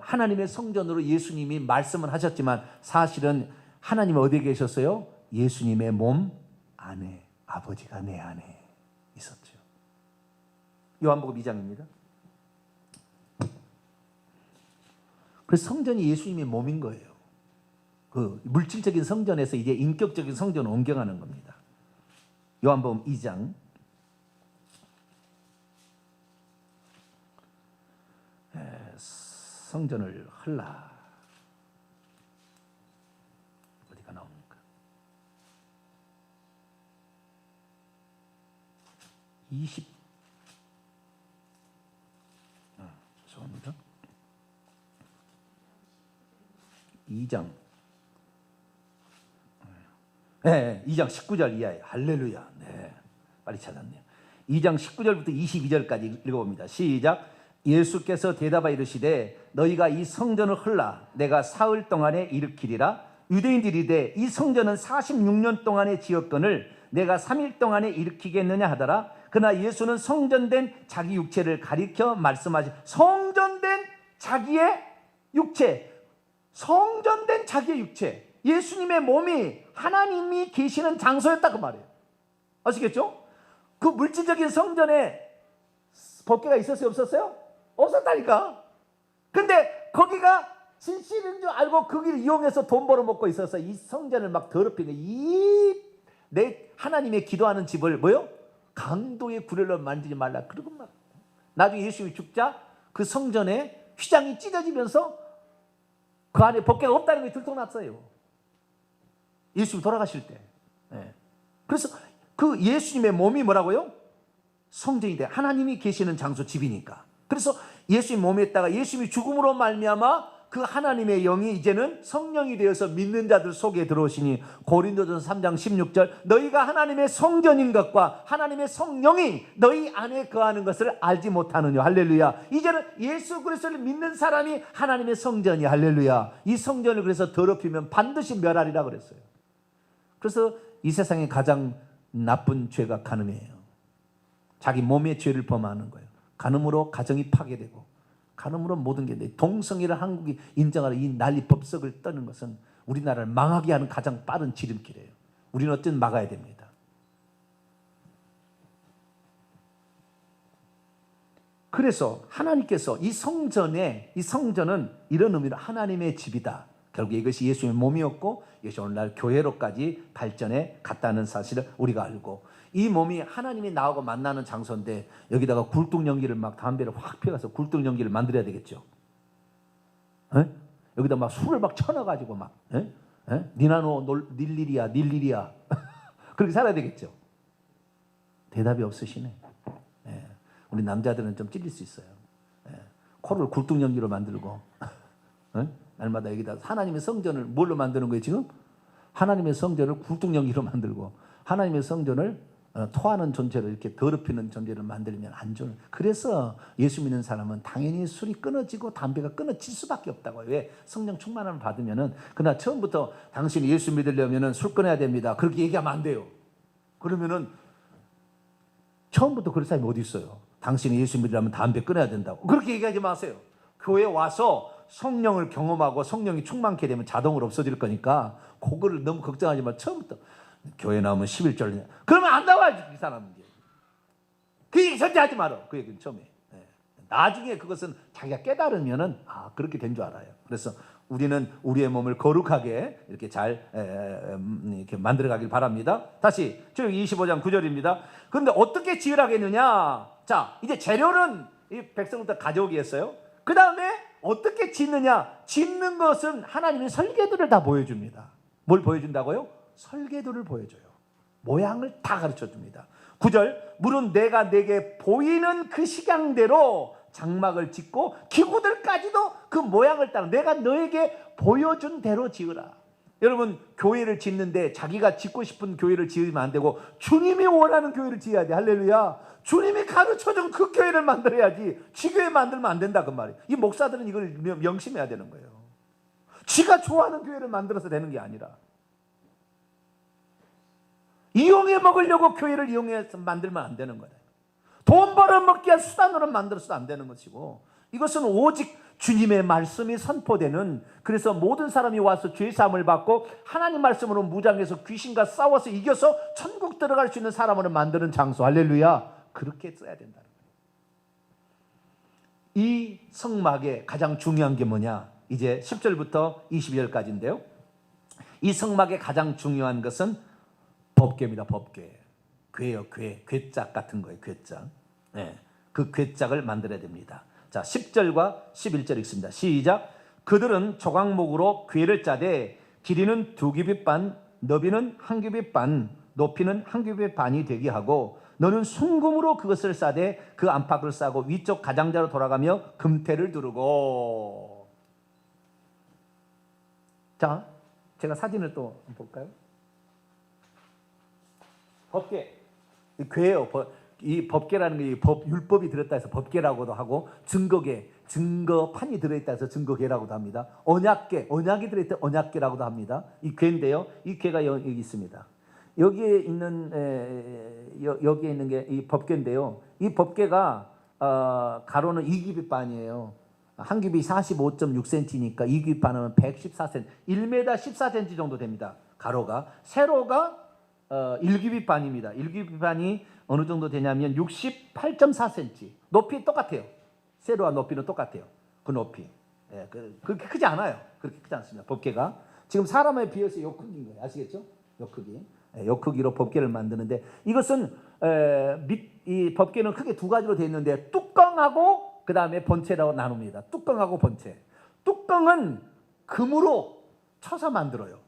하나님의 성전으로 예수님이 말씀을 하셨지만 사실은 하나님은 어디에 계셨어요? 예수님의 몸 안에, 아버지가 내 안에 있었죠. 요한복음 2장입니다. 그래서 성전이 예수님의 몸인 거예요. 그 물질적인 성전에서 이제 인격적인 성전을 옮겨가는 겁니다. 요한복음 2장 성전을 헐라. 어디가 나옵니까? 죄송합니다. 2장 2장 19절 이하에 할렐루야. 네, 빨리 찾았네요. 2장 19절부터 22절까지 읽어봅니다. 시작. 예수께서 대답하여 이르시되 너희가 이 성전을 헐라 내가 사흘 동안에 일으키리라. 유대인들이 이르되 이 성전은 46년 동안의 지었건을 내가 3일 동안에 일으키겠느냐 하더라. 그러나 예수는 성전된 자기 육체를 가리켜 말씀하시. 성전된 자기의 육체, 성전된 자기의 육체, 예수님의 몸이 하나님이 계시는 장소였다 그 말이에요. 아시겠죠? 그 물질적인 성전에 법궤가 있었어요, 없었어요? 없었다니까. 근데 거기가 진실인 줄 알고 거기를 이용해서 돈 벌어먹고 있어서 이 성전을 막 더럽히는 내 하나님의 기도하는 집을 뭐요? 강도의 구렬로 만들지 말라. 그러고 막 나중에 예수님이 죽자 그 성전에 휘장이 찢어지면서 그 안에 법궤가 없다는 게 들통났어요. 예수님 돌아가실 때. 그래서 그 예수님의 몸이 뭐라고요? 성전이 돼. 하나님이 계시는 장소, 집이니까. 그래서 예수님 몸에 있다가 예수님이 죽음으로 말미암아 그 하나님의 영이 이제는 성령이 되어서 믿는 자들 속에 들어오시니 고린도전서 3장 16절 너희가 하나님의 성전인 것과 하나님의 성령이 너희 안에 거하는 것을 알지 못하느냐. 할렐루야. 이제는 예수 그리스도를 믿는 사람이 하나님의 성전이. 할렐루야. 이 성전을 그래서 더럽히면 반드시 멸하리라 그랬어요. 그래서 이 세상에 가장 나쁜 죄가 간음이에요. 자기 몸의 죄를 범하는 거예요. 간음으로 가정이 파괴되고 간음으로 모든 게 동성애를 한국이 인정하는 이 난리 법석을 떠는 것은 우리나라를 망하게 하는 가장 빠른 지름길이에요. 우리는 어쨌든 막아야 됩니다. 그래서 하나님께서 이 성전은 이런 의미로 하나님의 집이다. 결국 이것이 예수님의 몸이었고 이것이 오늘날 교회로까지 발전해 갔다는 사실을 우리가 알고 이 몸이 하나님이 나하고 만나는 장소인데 여기다가 굴뚝연기를 막 담배를 확 피워서 굴뚝연기를 만들어야 되겠죠. 여기다 막 술을 막 쳐넣어가지고 막 니나노 닐리리야 그렇게 살아야 되겠죠. 대답이 없으시네. 우리 남자들은 좀 찔릴 수 있어요. 코를 굴뚝연기로 만들고 날마다 여기다 하나님의 성전을 뭘로 만드는 거예요 지금? 하나님의 성전을 굴뚝연기로 만들고 하나님의 성전을 토하는 존재로 이렇게 더럽히는 존재를 만들면 안 좋은. 그래서 예수 믿는 사람은 당연히 술이 끊어지고 담배가 끊어질 수밖에 없다고요. 왜? 성령 충만함을 받으면은. 그러나 처음부터 당신이 예수 믿으려면은 술 끊어야 됩니다. 그렇게 얘기하면 안 돼요. 그러면은 처음부터 그런 사람이 어디 있어요? 당신이 예수 믿으려면 담배 끊어야 된다고. 그렇게 얘기하지 마세요. 교회 와서 성령을 경험하고 성령이 충만케 되면 자동으로 없어질 거니까 그거를 너무 걱정하지 마. 처음부터 교회 나오면 11절 그러면 안 나와야지 이 사람은. 그 얘기 절대 하지 마라. 그 얘기는 처음에. 나중에 그것은 자기가 깨달으면은 그렇게 된 줄 알아요. 그래서 우리는 우리의 몸을 거룩하게 이렇게 잘 이렇게 만들어가길 바랍니다. 다시 출애굽기 25장 9절입니다. 그런데 어떻게 지으라겠느냐? 자, 이제 재료는 이 백성부터 가져오게 했어요. 그 다음에 어떻게 짓느냐? 짓는 것은 하나님이 설계도를 다 보여줍니다. 뭘 보여준다고요? 설계도를 보여줘요. 모양을 다 가르쳐줍니다. 9절, 물은 내가 내게 보이는 그 식양대로 장막을 짓고 기구들까지도 그 모양을 따라 내가 너에게 보여준 대로 지으라. 여러분, 교회를 짓는데 자기가 짓고 싶은 교회를 지으면 안 되고 주님이 원하는 교회를 지어야 돼. 할렐루야. 주님이 가르쳐준 그 교회를 만들어야지 지교회 만들면 안 된다 그 말이에요. 이 목사들은 이걸 명심해야 되는 거예요. 지가 좋아하는 교회를 만들어서 되는 게 아니라 이용해 먹으려고 교회를 이용해서 만들면 안 되는 거예요. 돈 벌어먹기 위한 수단으로 만들어서도 안 되는 것이고, 이것은 오직 주님의 말씀이 선포되는, 그래서 모든 사람이 와서 죄사함을 받고 하나님 말씀으로 무장해서 귀신과 싸워서 이겨서 천국 들어갈 수 있는 사람으로 만드는 장소. 할렐루야. 그렇게 써야 된다는 거예요. 이 성막의 가장 중요한 게 뭐냐? 이제 10절부터 22절까지인데요. 이 성막의 가장 중요한 것은 법궤입니다. 법궤. 궤요, 궤. 궤짝 같은 거예요. 궤짝. 네, 그 궤짝을 만들어야 됩니다. 자, 10절과 11절 읽습니다. 시작. 그들은 조각목으로 궤를 짜되 길이는 2규빗 반, 너비는 1규빗 반, 높이는 1규빗 반이 되게 하고 너는 순금으로 그것을 싸되 그 안팎을 싸고 위쪽 가장자로 돌아가며 금태를 두르고. 자, 제가 사진을 또 볼까요? 법궤. 궤예요. 이 법궤라는 게 율법이 들었다 해서 법궤라고도 하고, 증거궤, 증거판이 들어있다 해서 증거궤라고도 합니다. 언약궤, 언약이 들어있다 언약궤라고도 합니다. 이 궤인데요, 이 궤가 여기 있습니다. 여기에 있는 게 이 법궤인데요, 이 법궤가 가로는 2규빗 반이에요. 한 규빗이 45.6cm니까 2규빗 반은 114cm, 1m 14cm 정도 됩니다. 가로가. 세로가 1규빗 반입니다. 1규빗 반이 어느 정도 되냐면 68.4cm. 높이 똑같아요. 세로와 높이는 똑같아요. 그 높이. 그렇게 크지 않아요. 그렇게 크지 않습니다. 법궤가. 지금 사람에 비해서 요 크기인 거예요. 아시겠죠? 요 크기. 요 크기로 법궤를 만드는데, 이것은 이 법궤는 크게 두 가지로 되어 있는데, 뚜껑하고 그 다음에 본체라고 나눕니다. 뚜껑하고 본체. 뚜껑은 금으로 쳐서 만들어요.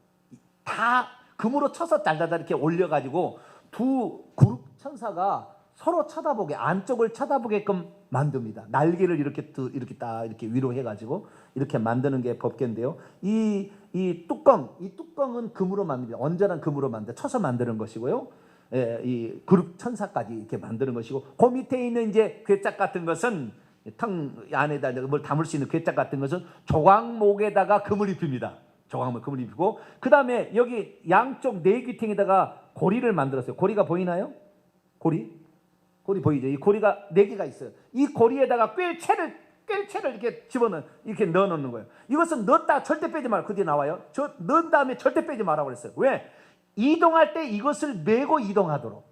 다 금으로 쳐서 달달달 이렇게 올려가지고 두 그룹 천사가 서로 쳐다보게, 안쪽을 쳐다보게끔 만듭니다. 날개를 이렇게 딱 이렇게 위로 해가지고 이렇게 만드는 게 법궤인데요. 이 뚜껑은 금으로 만듭니다. 온전한 금으로 만들, 쳐서 만드는 것이고요. 이 그룹 천사까지 이렇게 만드는 것이고, 그 밑에 있는 이제 궤짝 같은 것은 텅 안에다 뭘 담을 수 있는 궤짝 같은 것은 조각목에다가 금을 입힙니다. 조각목 금을 입히고, 그 다음에 여기 양쪽 네 귀퉁이에다가 고리를 만들었어요. 고리가 보이나요? 고리 보이죠? 이 고리가 네 개가 있어요. 이 고리에다가 꿰채를 이렇게 이렇게 넣어놓는 거예요. 이것은 넣었다 절대 빼지 말고, 그 뒤에 나와요. 넣은 다음에 절대 빼지 말라고 그랬어요. 왜? 이동할 때 이것을 메고 이동하도록.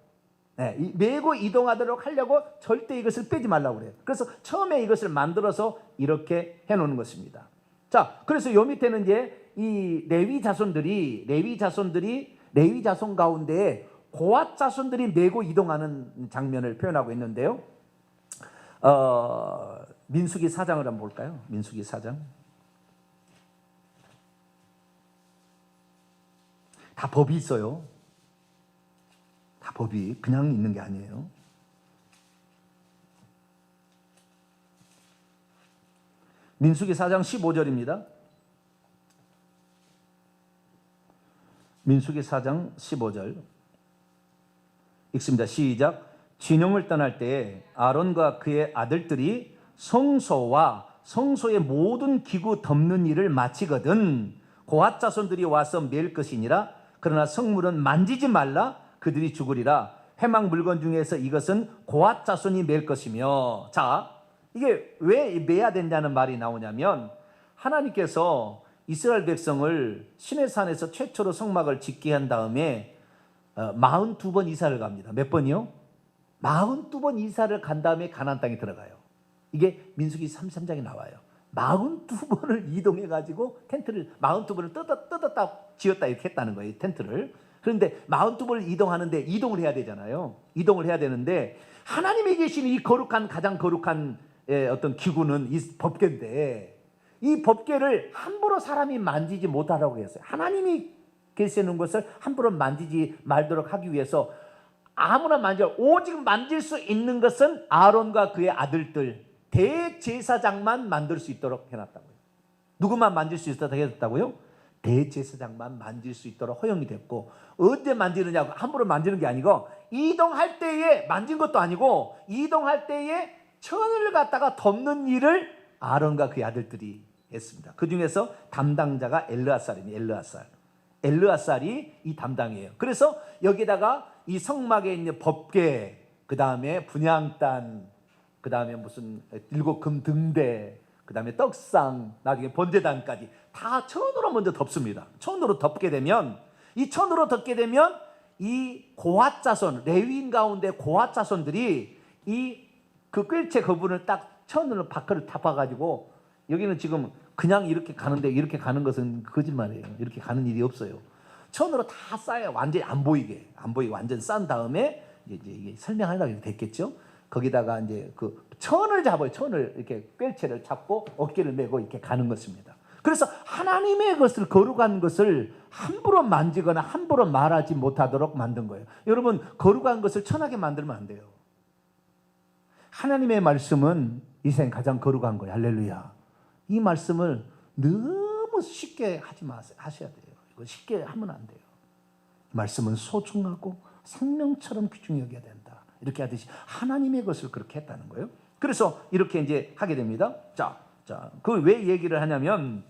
메고 이동하도록 하려고 절대 이것을 빼지 말라고 그래요. 그래서 처음에 이것을 만들어서 이렇게 해놓는 것입니다. 자, 그래서 요 밑에는 이제 이 레위 자손 가운데 고앗 자손들이 메고 이동하는 장면을 표현하고 있는데요. 민수기 4장을 한번 볼까요? 민수기 4장. 다 법이 있어요. 다 법이 그냥 있는 게 아니에요. 민수기 4장 15절입니다. 민수기 4장 15절 읽습니다. 시작. 진영을 떠날 때에 아론과 그의 아들들이 성소와 성소의 모든 기구 덮는 일을 마치거든 고앗 자손들이 와서 맬 것이니라. 그러나 성물은 만지지 말라. 그들이 죽으리라. 회막 물건 중에서 이것은 고앗 자손이 맬 것이며. 자, 이게 왜 매야 된다는 말이 나오냐면 하나님께서 이스라엘 백성을 시내산에서 최초로 성막을 짓게 한 다음에 42번 이사를 갑니다. 몇 번이요? 42번 이사를 간 다음에 가나안 땅에 들어가요. 이게 민수기 33장에 나와요. 42번을 이동해 가지고 텐트를 42번을 뜯었다 지었다 이렇게 했다는 거예요. 텐트를. 그런데 42번을 이동하는데 이동을 해야 되잖아요. 이동을 해야 되는데 하나님이 계시는 이 거룩한 가장 거룩한 어떤 기구는 이 법궤인데 이 법궤를 함부로 사람이 만지지 못하라고 했어요. 하나님이 계시는 것을 함부로 만지지 말도록 하기 위해서 아무나 오직 만질 수 있는 것은 아론과 그의 아들들 대제사장만 만들 수 있도록 해놨다고요. 누구만 만질 수 있도록 해놨다고요? 대제사장만 만질 수 있도록 허용이 됐고, 언제 만지느냐고 함부로 만지는 게 아니고 이동할 때에 만진 것도 아니고 이동할 때에 천을 갖다가 덮는 일을 아론과 그의 아들들이 했습니다. 그 중에서 담당자가 엘르아살입니다. 엘르아살이 이 담당이에요. 그래서 여기다가 이 성막에 있는 법궤, 그 다음에 분향단, 그 다음에 무슨 7금 등대, 그 다음에 떡상, 나중에 번제단까지 다 천으로 먼저 덮습니다. 천으로 덮게 되면 이 천으로 덮게 되면 이 고앗 자손, 레위인 가운데 고앗 자손들이 이 그 꿰체 그분을 딱 천으로 바퀴를 타봐가지고, 여기는 지금 그냥 이렇게 가는데 이렇게 가는 것은 거짓말이에요. 이렇게 가는 일이 없어요. 천으로 다 쌓아요. 완전히 안 보이게 완전 싼 다음에 이게 설명하려고 됐겠죠. 거기다가 이제 그 천을 잡아요. 천을 이렇게 꿰체를 잡고 어깨를 메고 이렇게 가는 것입니다. 그래서 하나님의 것을 거룩한 것을 함부로 만지거나 함부로 말하지 못하도록 만든 거예요. 여러분, 거룩한 것을 천하게 만들면 안 돼요. 하나님의 말씀은 이 세상 가장 거룩한 거예요. 할렐루야. 이 말씀을 너무 쉽게 하지 마세요. 하셔야 돼요. 이거 쉽게 하면 안 돼요. 말씀은 소중하고 생명처럼 귀중히 여겨야 된다. 이렇게 하듯이 하나님의 것을 그렇게 했다는 거예요. 그래서 이렇게 이제 하게 됩니다. 자, 그 왜 얘기를 하냐면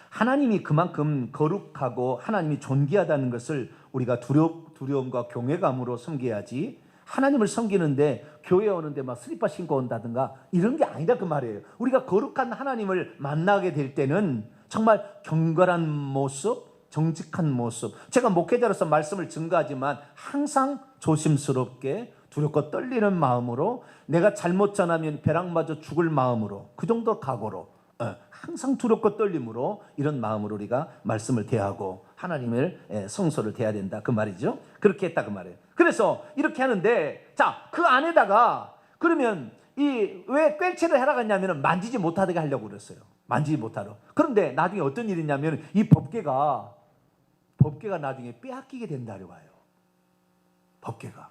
하나님이 그만큼 거룩하고 하나님이 존귀하다는 것을 우리가 두려움과 경외감으로 섬겨야지, 하나님을 섬기는데 교회 오는데 막 슬리퍼 신고 온다든가 이런 게 아니다 그 말이에요. 우리가 거룩한 하나님을 만나게 될 때는 정말 경건한 모습, 정직한 모습. 제가 목회자로서 말씀을 증거하지만 항상 조심스럽게 두렵고 떨리는 마음으로, 내가 잘못 전하면 벼락 맞아 죽을 마음으로, 그 정도 각오로, 항상 두렵고 떨림으로, 이런 마음으로 우리가 말씀을 대하고 하나님을 성소를 대해야 된다 그 말이죠. 그렇게 했다 그 말이에요. 그래서 이렇게 하는데, 자, 그 안에다가 그러면 이 왜 꿰체를 해라고 했냐면 만지지 못하게 하려고 그랬어요. 만지지 못하러. 그런데 나중에 어떤 일이 있냐면 이 법궤가 나중에 빼앗기게 된다고 해요. 법궤가.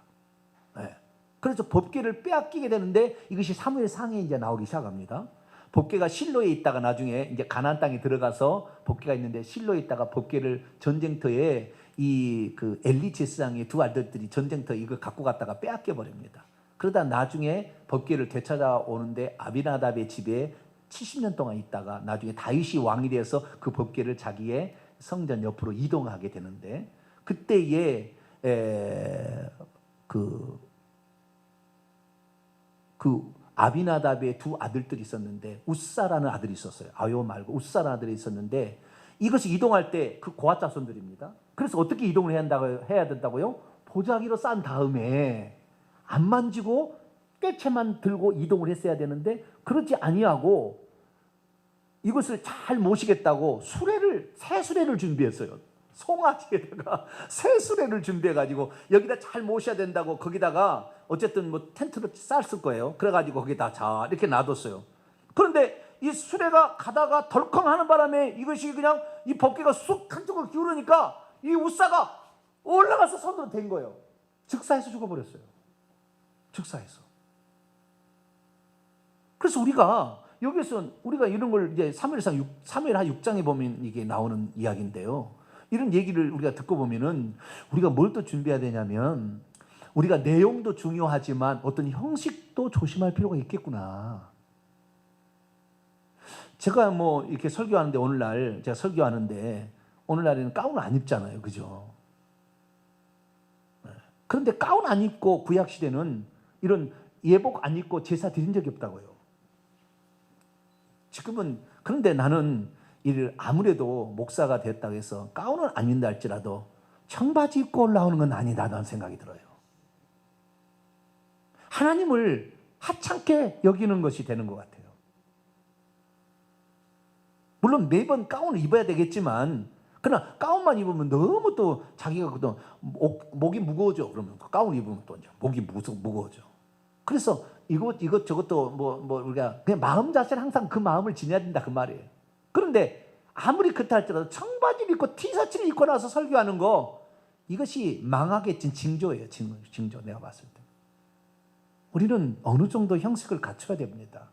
네. 그래서 법궤를 빼앗기게 되는데 이것이 사무엘상에 이제 나오기 시작합니다. 법궤가 실로에 있다가 나중에 이제 가나안 땅에 들어가서 법궤가 있는데, 실로에 있다가 법궤를 전쟁터에 이 그 엘리 제사장의 두 아들들이 전쟁터 이걸 갖고 갔다가 빼앗겨 버립니다. 그러다 나중에 법궤를 되찾아오는데 아비나답의 집에 70년 동안 있다가 나중에 다윗이 왕이 되어서 그 법궤를 자기의 성전 옆으로 이동하게 되는데, 그때에 그 아비나답의 두 아들들이 있었는데, 우사라는 아들이 있었어요. 아요 말고 우사라는 아들이 있었는데, 이것이 이동할 때 그 고앗 자손들입니다. 그래서 어떻게 이동을 해야 된다고요? 보자기로 싼 다음에 안 만지고 꿰체만 들고 이동을 했어야 되는데, 그렇지 아니하고 이것을 잘 모시겠다고 새 수레를 준비했어요. 송아지에다가 새 수레를 준비해가지고 여기다 잘 모셔야 된다고, 거기다가 어쨌든 뭐 텐트를 쌌을 거예요. 그래가지고 거기다 자 이렇게 놔뒀어요. 그런데 이 수레가 가다가 덜컹 하는 바람에 이것이 그냥 이 법궤가 쑥 한쪽으로 기울으니까 이 우사가 올라가서 손으로 댄 거예요. 즉사해서 죽어버렸어요. 즉사해서. 그래서 우리가 여기서 우리가 이런 걸 이제 사무엘하 6장에 보면 이게 나오는 이야기인데요. 이런 얘기를 우리가 듣고 보면은 우리가 뭘 또 준비해야 되냐면, 우리가 내용도 중요하지만 어떤 형식도 조심할 필요가 있겠구나. 제가 뭐 이렇게 설교하는데, 오늘날 제가 설교하는데 오늘날에는 가운을 안 입잖아요. 그죠? 그런데 가운 안 입고 구약 시대는 이런 예복 안 입고 제사 드린 적이 없다고요. 지금은 그런데 나는 이를 아무래도 목사가 됐다고 해서 가운은 안 입는다 할지라도 청바지 입고 올라오는 건 아니다라는 생각이 들어요. 하나님을 하찮게 여기는 것이 되는 것 같아요. 물론 매번 가운을 입어야 되겠지만 그러나 가운만 입으면 너무 또 자기가 또 목이 무거워져. 그러면 가운 입으면 또 이제 목이 무거워져. 그래서 이것 저것도 뭐 우리가 그냥 마음 자체는 항상 그 마음을 지녀야 된다 그 말이에요. 그런데 아무리 그렇다 할지라도 청바지를 입고 티셔츠를 입고 나서 설교하는 거 이것이 망하게 진 징조예요. 징조 내가 봤을 때. 우리는 어느 정도 형식을 갖춰야 됩니다.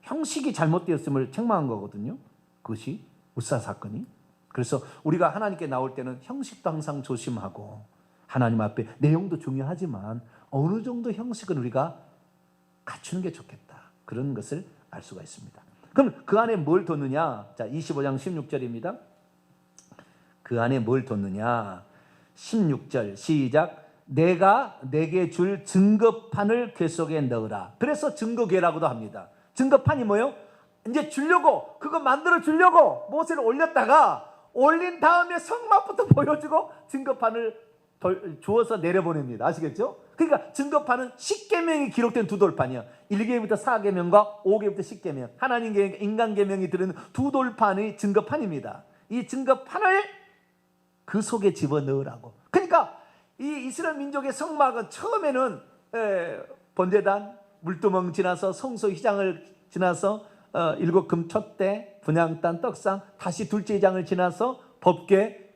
형식이 잘못되었음을 책망한 거거든요. 그것이 우사 사건이. 그래서 우리가 하나님께 나올 때는 형식도 항상 조심하고 하나님 앞에 내용도 중요하지만 어느 정도 형식은 우리가 갖추는 게 좋겠다. 그런 것을 알 수가 있습니다. 그럼 그 안에 뭘 뒀느냐? 자, 25장 16절입니다. 그 안에 뭘 뒀느냐? 16절 시작. 내가 내게 줄 증거판을 궤 속에 넣으라. 그래서 증거궤라고도 합니다. 증거판이 뭐예요? 이제 주려고 그거 만들어 주려고 모세를 올렸다가 올린 다음에 성막부터 보여주고 증거판을 주어서 내려보냅니다. 아시겠죠? 그러니까 증거판은 10계명이 기록된 두 돌판이야. 1계명부터 4계명과 5계명부터 10계명. 하나님 계명, 인간 계명이 들은 두 돌판의 증거판입니다. 이 증거판을 그 속에 집어넣으라고. 그러니까 이 이스라엘 민족의 성막은 처음에는 번제단, 물두멍 지나서 성소 휘장을 지나서 일곱 금 촛대, 분향단, 떡상, 다시 둘째 장을 지나서 법궤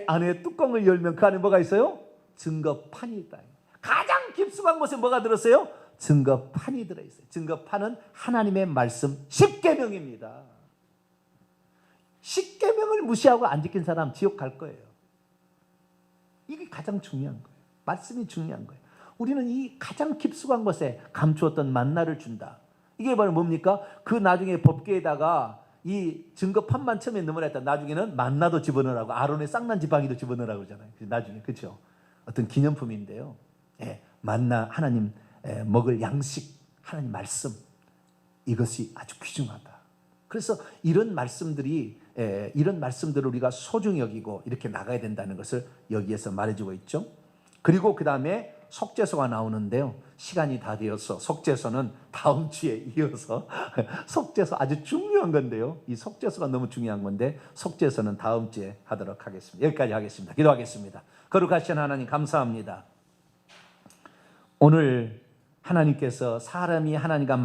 안에 뚜껑을 열면 그 안에 뭐가 있어요? 증거판이 있다. 가장 깊숙한 곳에 뭐가 들었어요? 증거판이 들어있어요. 증거판은 하나님의 말씀 10계명입니다. 10계명을 무시하고 안 지킨 사람 지옥 갈 거예요. 이게 가장 중요한 거예요. 말씀이 중요한 거예요. 우리는 이 가장 깊숙한 곳에 감추었던 만나를 준다. 이게 바로 뭡니까? 그 나중에 법궤에다가 이 증거판만 처음에 넣으라 했다. 나중에는 만나도 집어넣으라고, 아론의 쌍난 지팡이도 집어넣으라고 그러잖아요. 나중에, 그렇죠? 어떤 기념품인데요. 만나, 하나님 먹을 양식, 하나님 말씀, 이것이 아주 귀중하다. 그래서 이런 말씀들을 우리가 소중히 여기고 이렇게 나가야 된다는 것을 여기에서 말해주고 있죠. 그리고 그 다음에 속죄소가 나오는데요. 시간이 다 되어서 속죄소는 다음 주에 이어서 속죄소 아주 중요한 건데요. 이 속죄소가 너무 중요한 건데 속죄소는 다음 주에 하도록 하겠습니다. 여기까지 하겠습니다. 기도하겠습니다. 거룩하신 하나님 감사합니다. 오늘 하나님께서 사람이 하나님과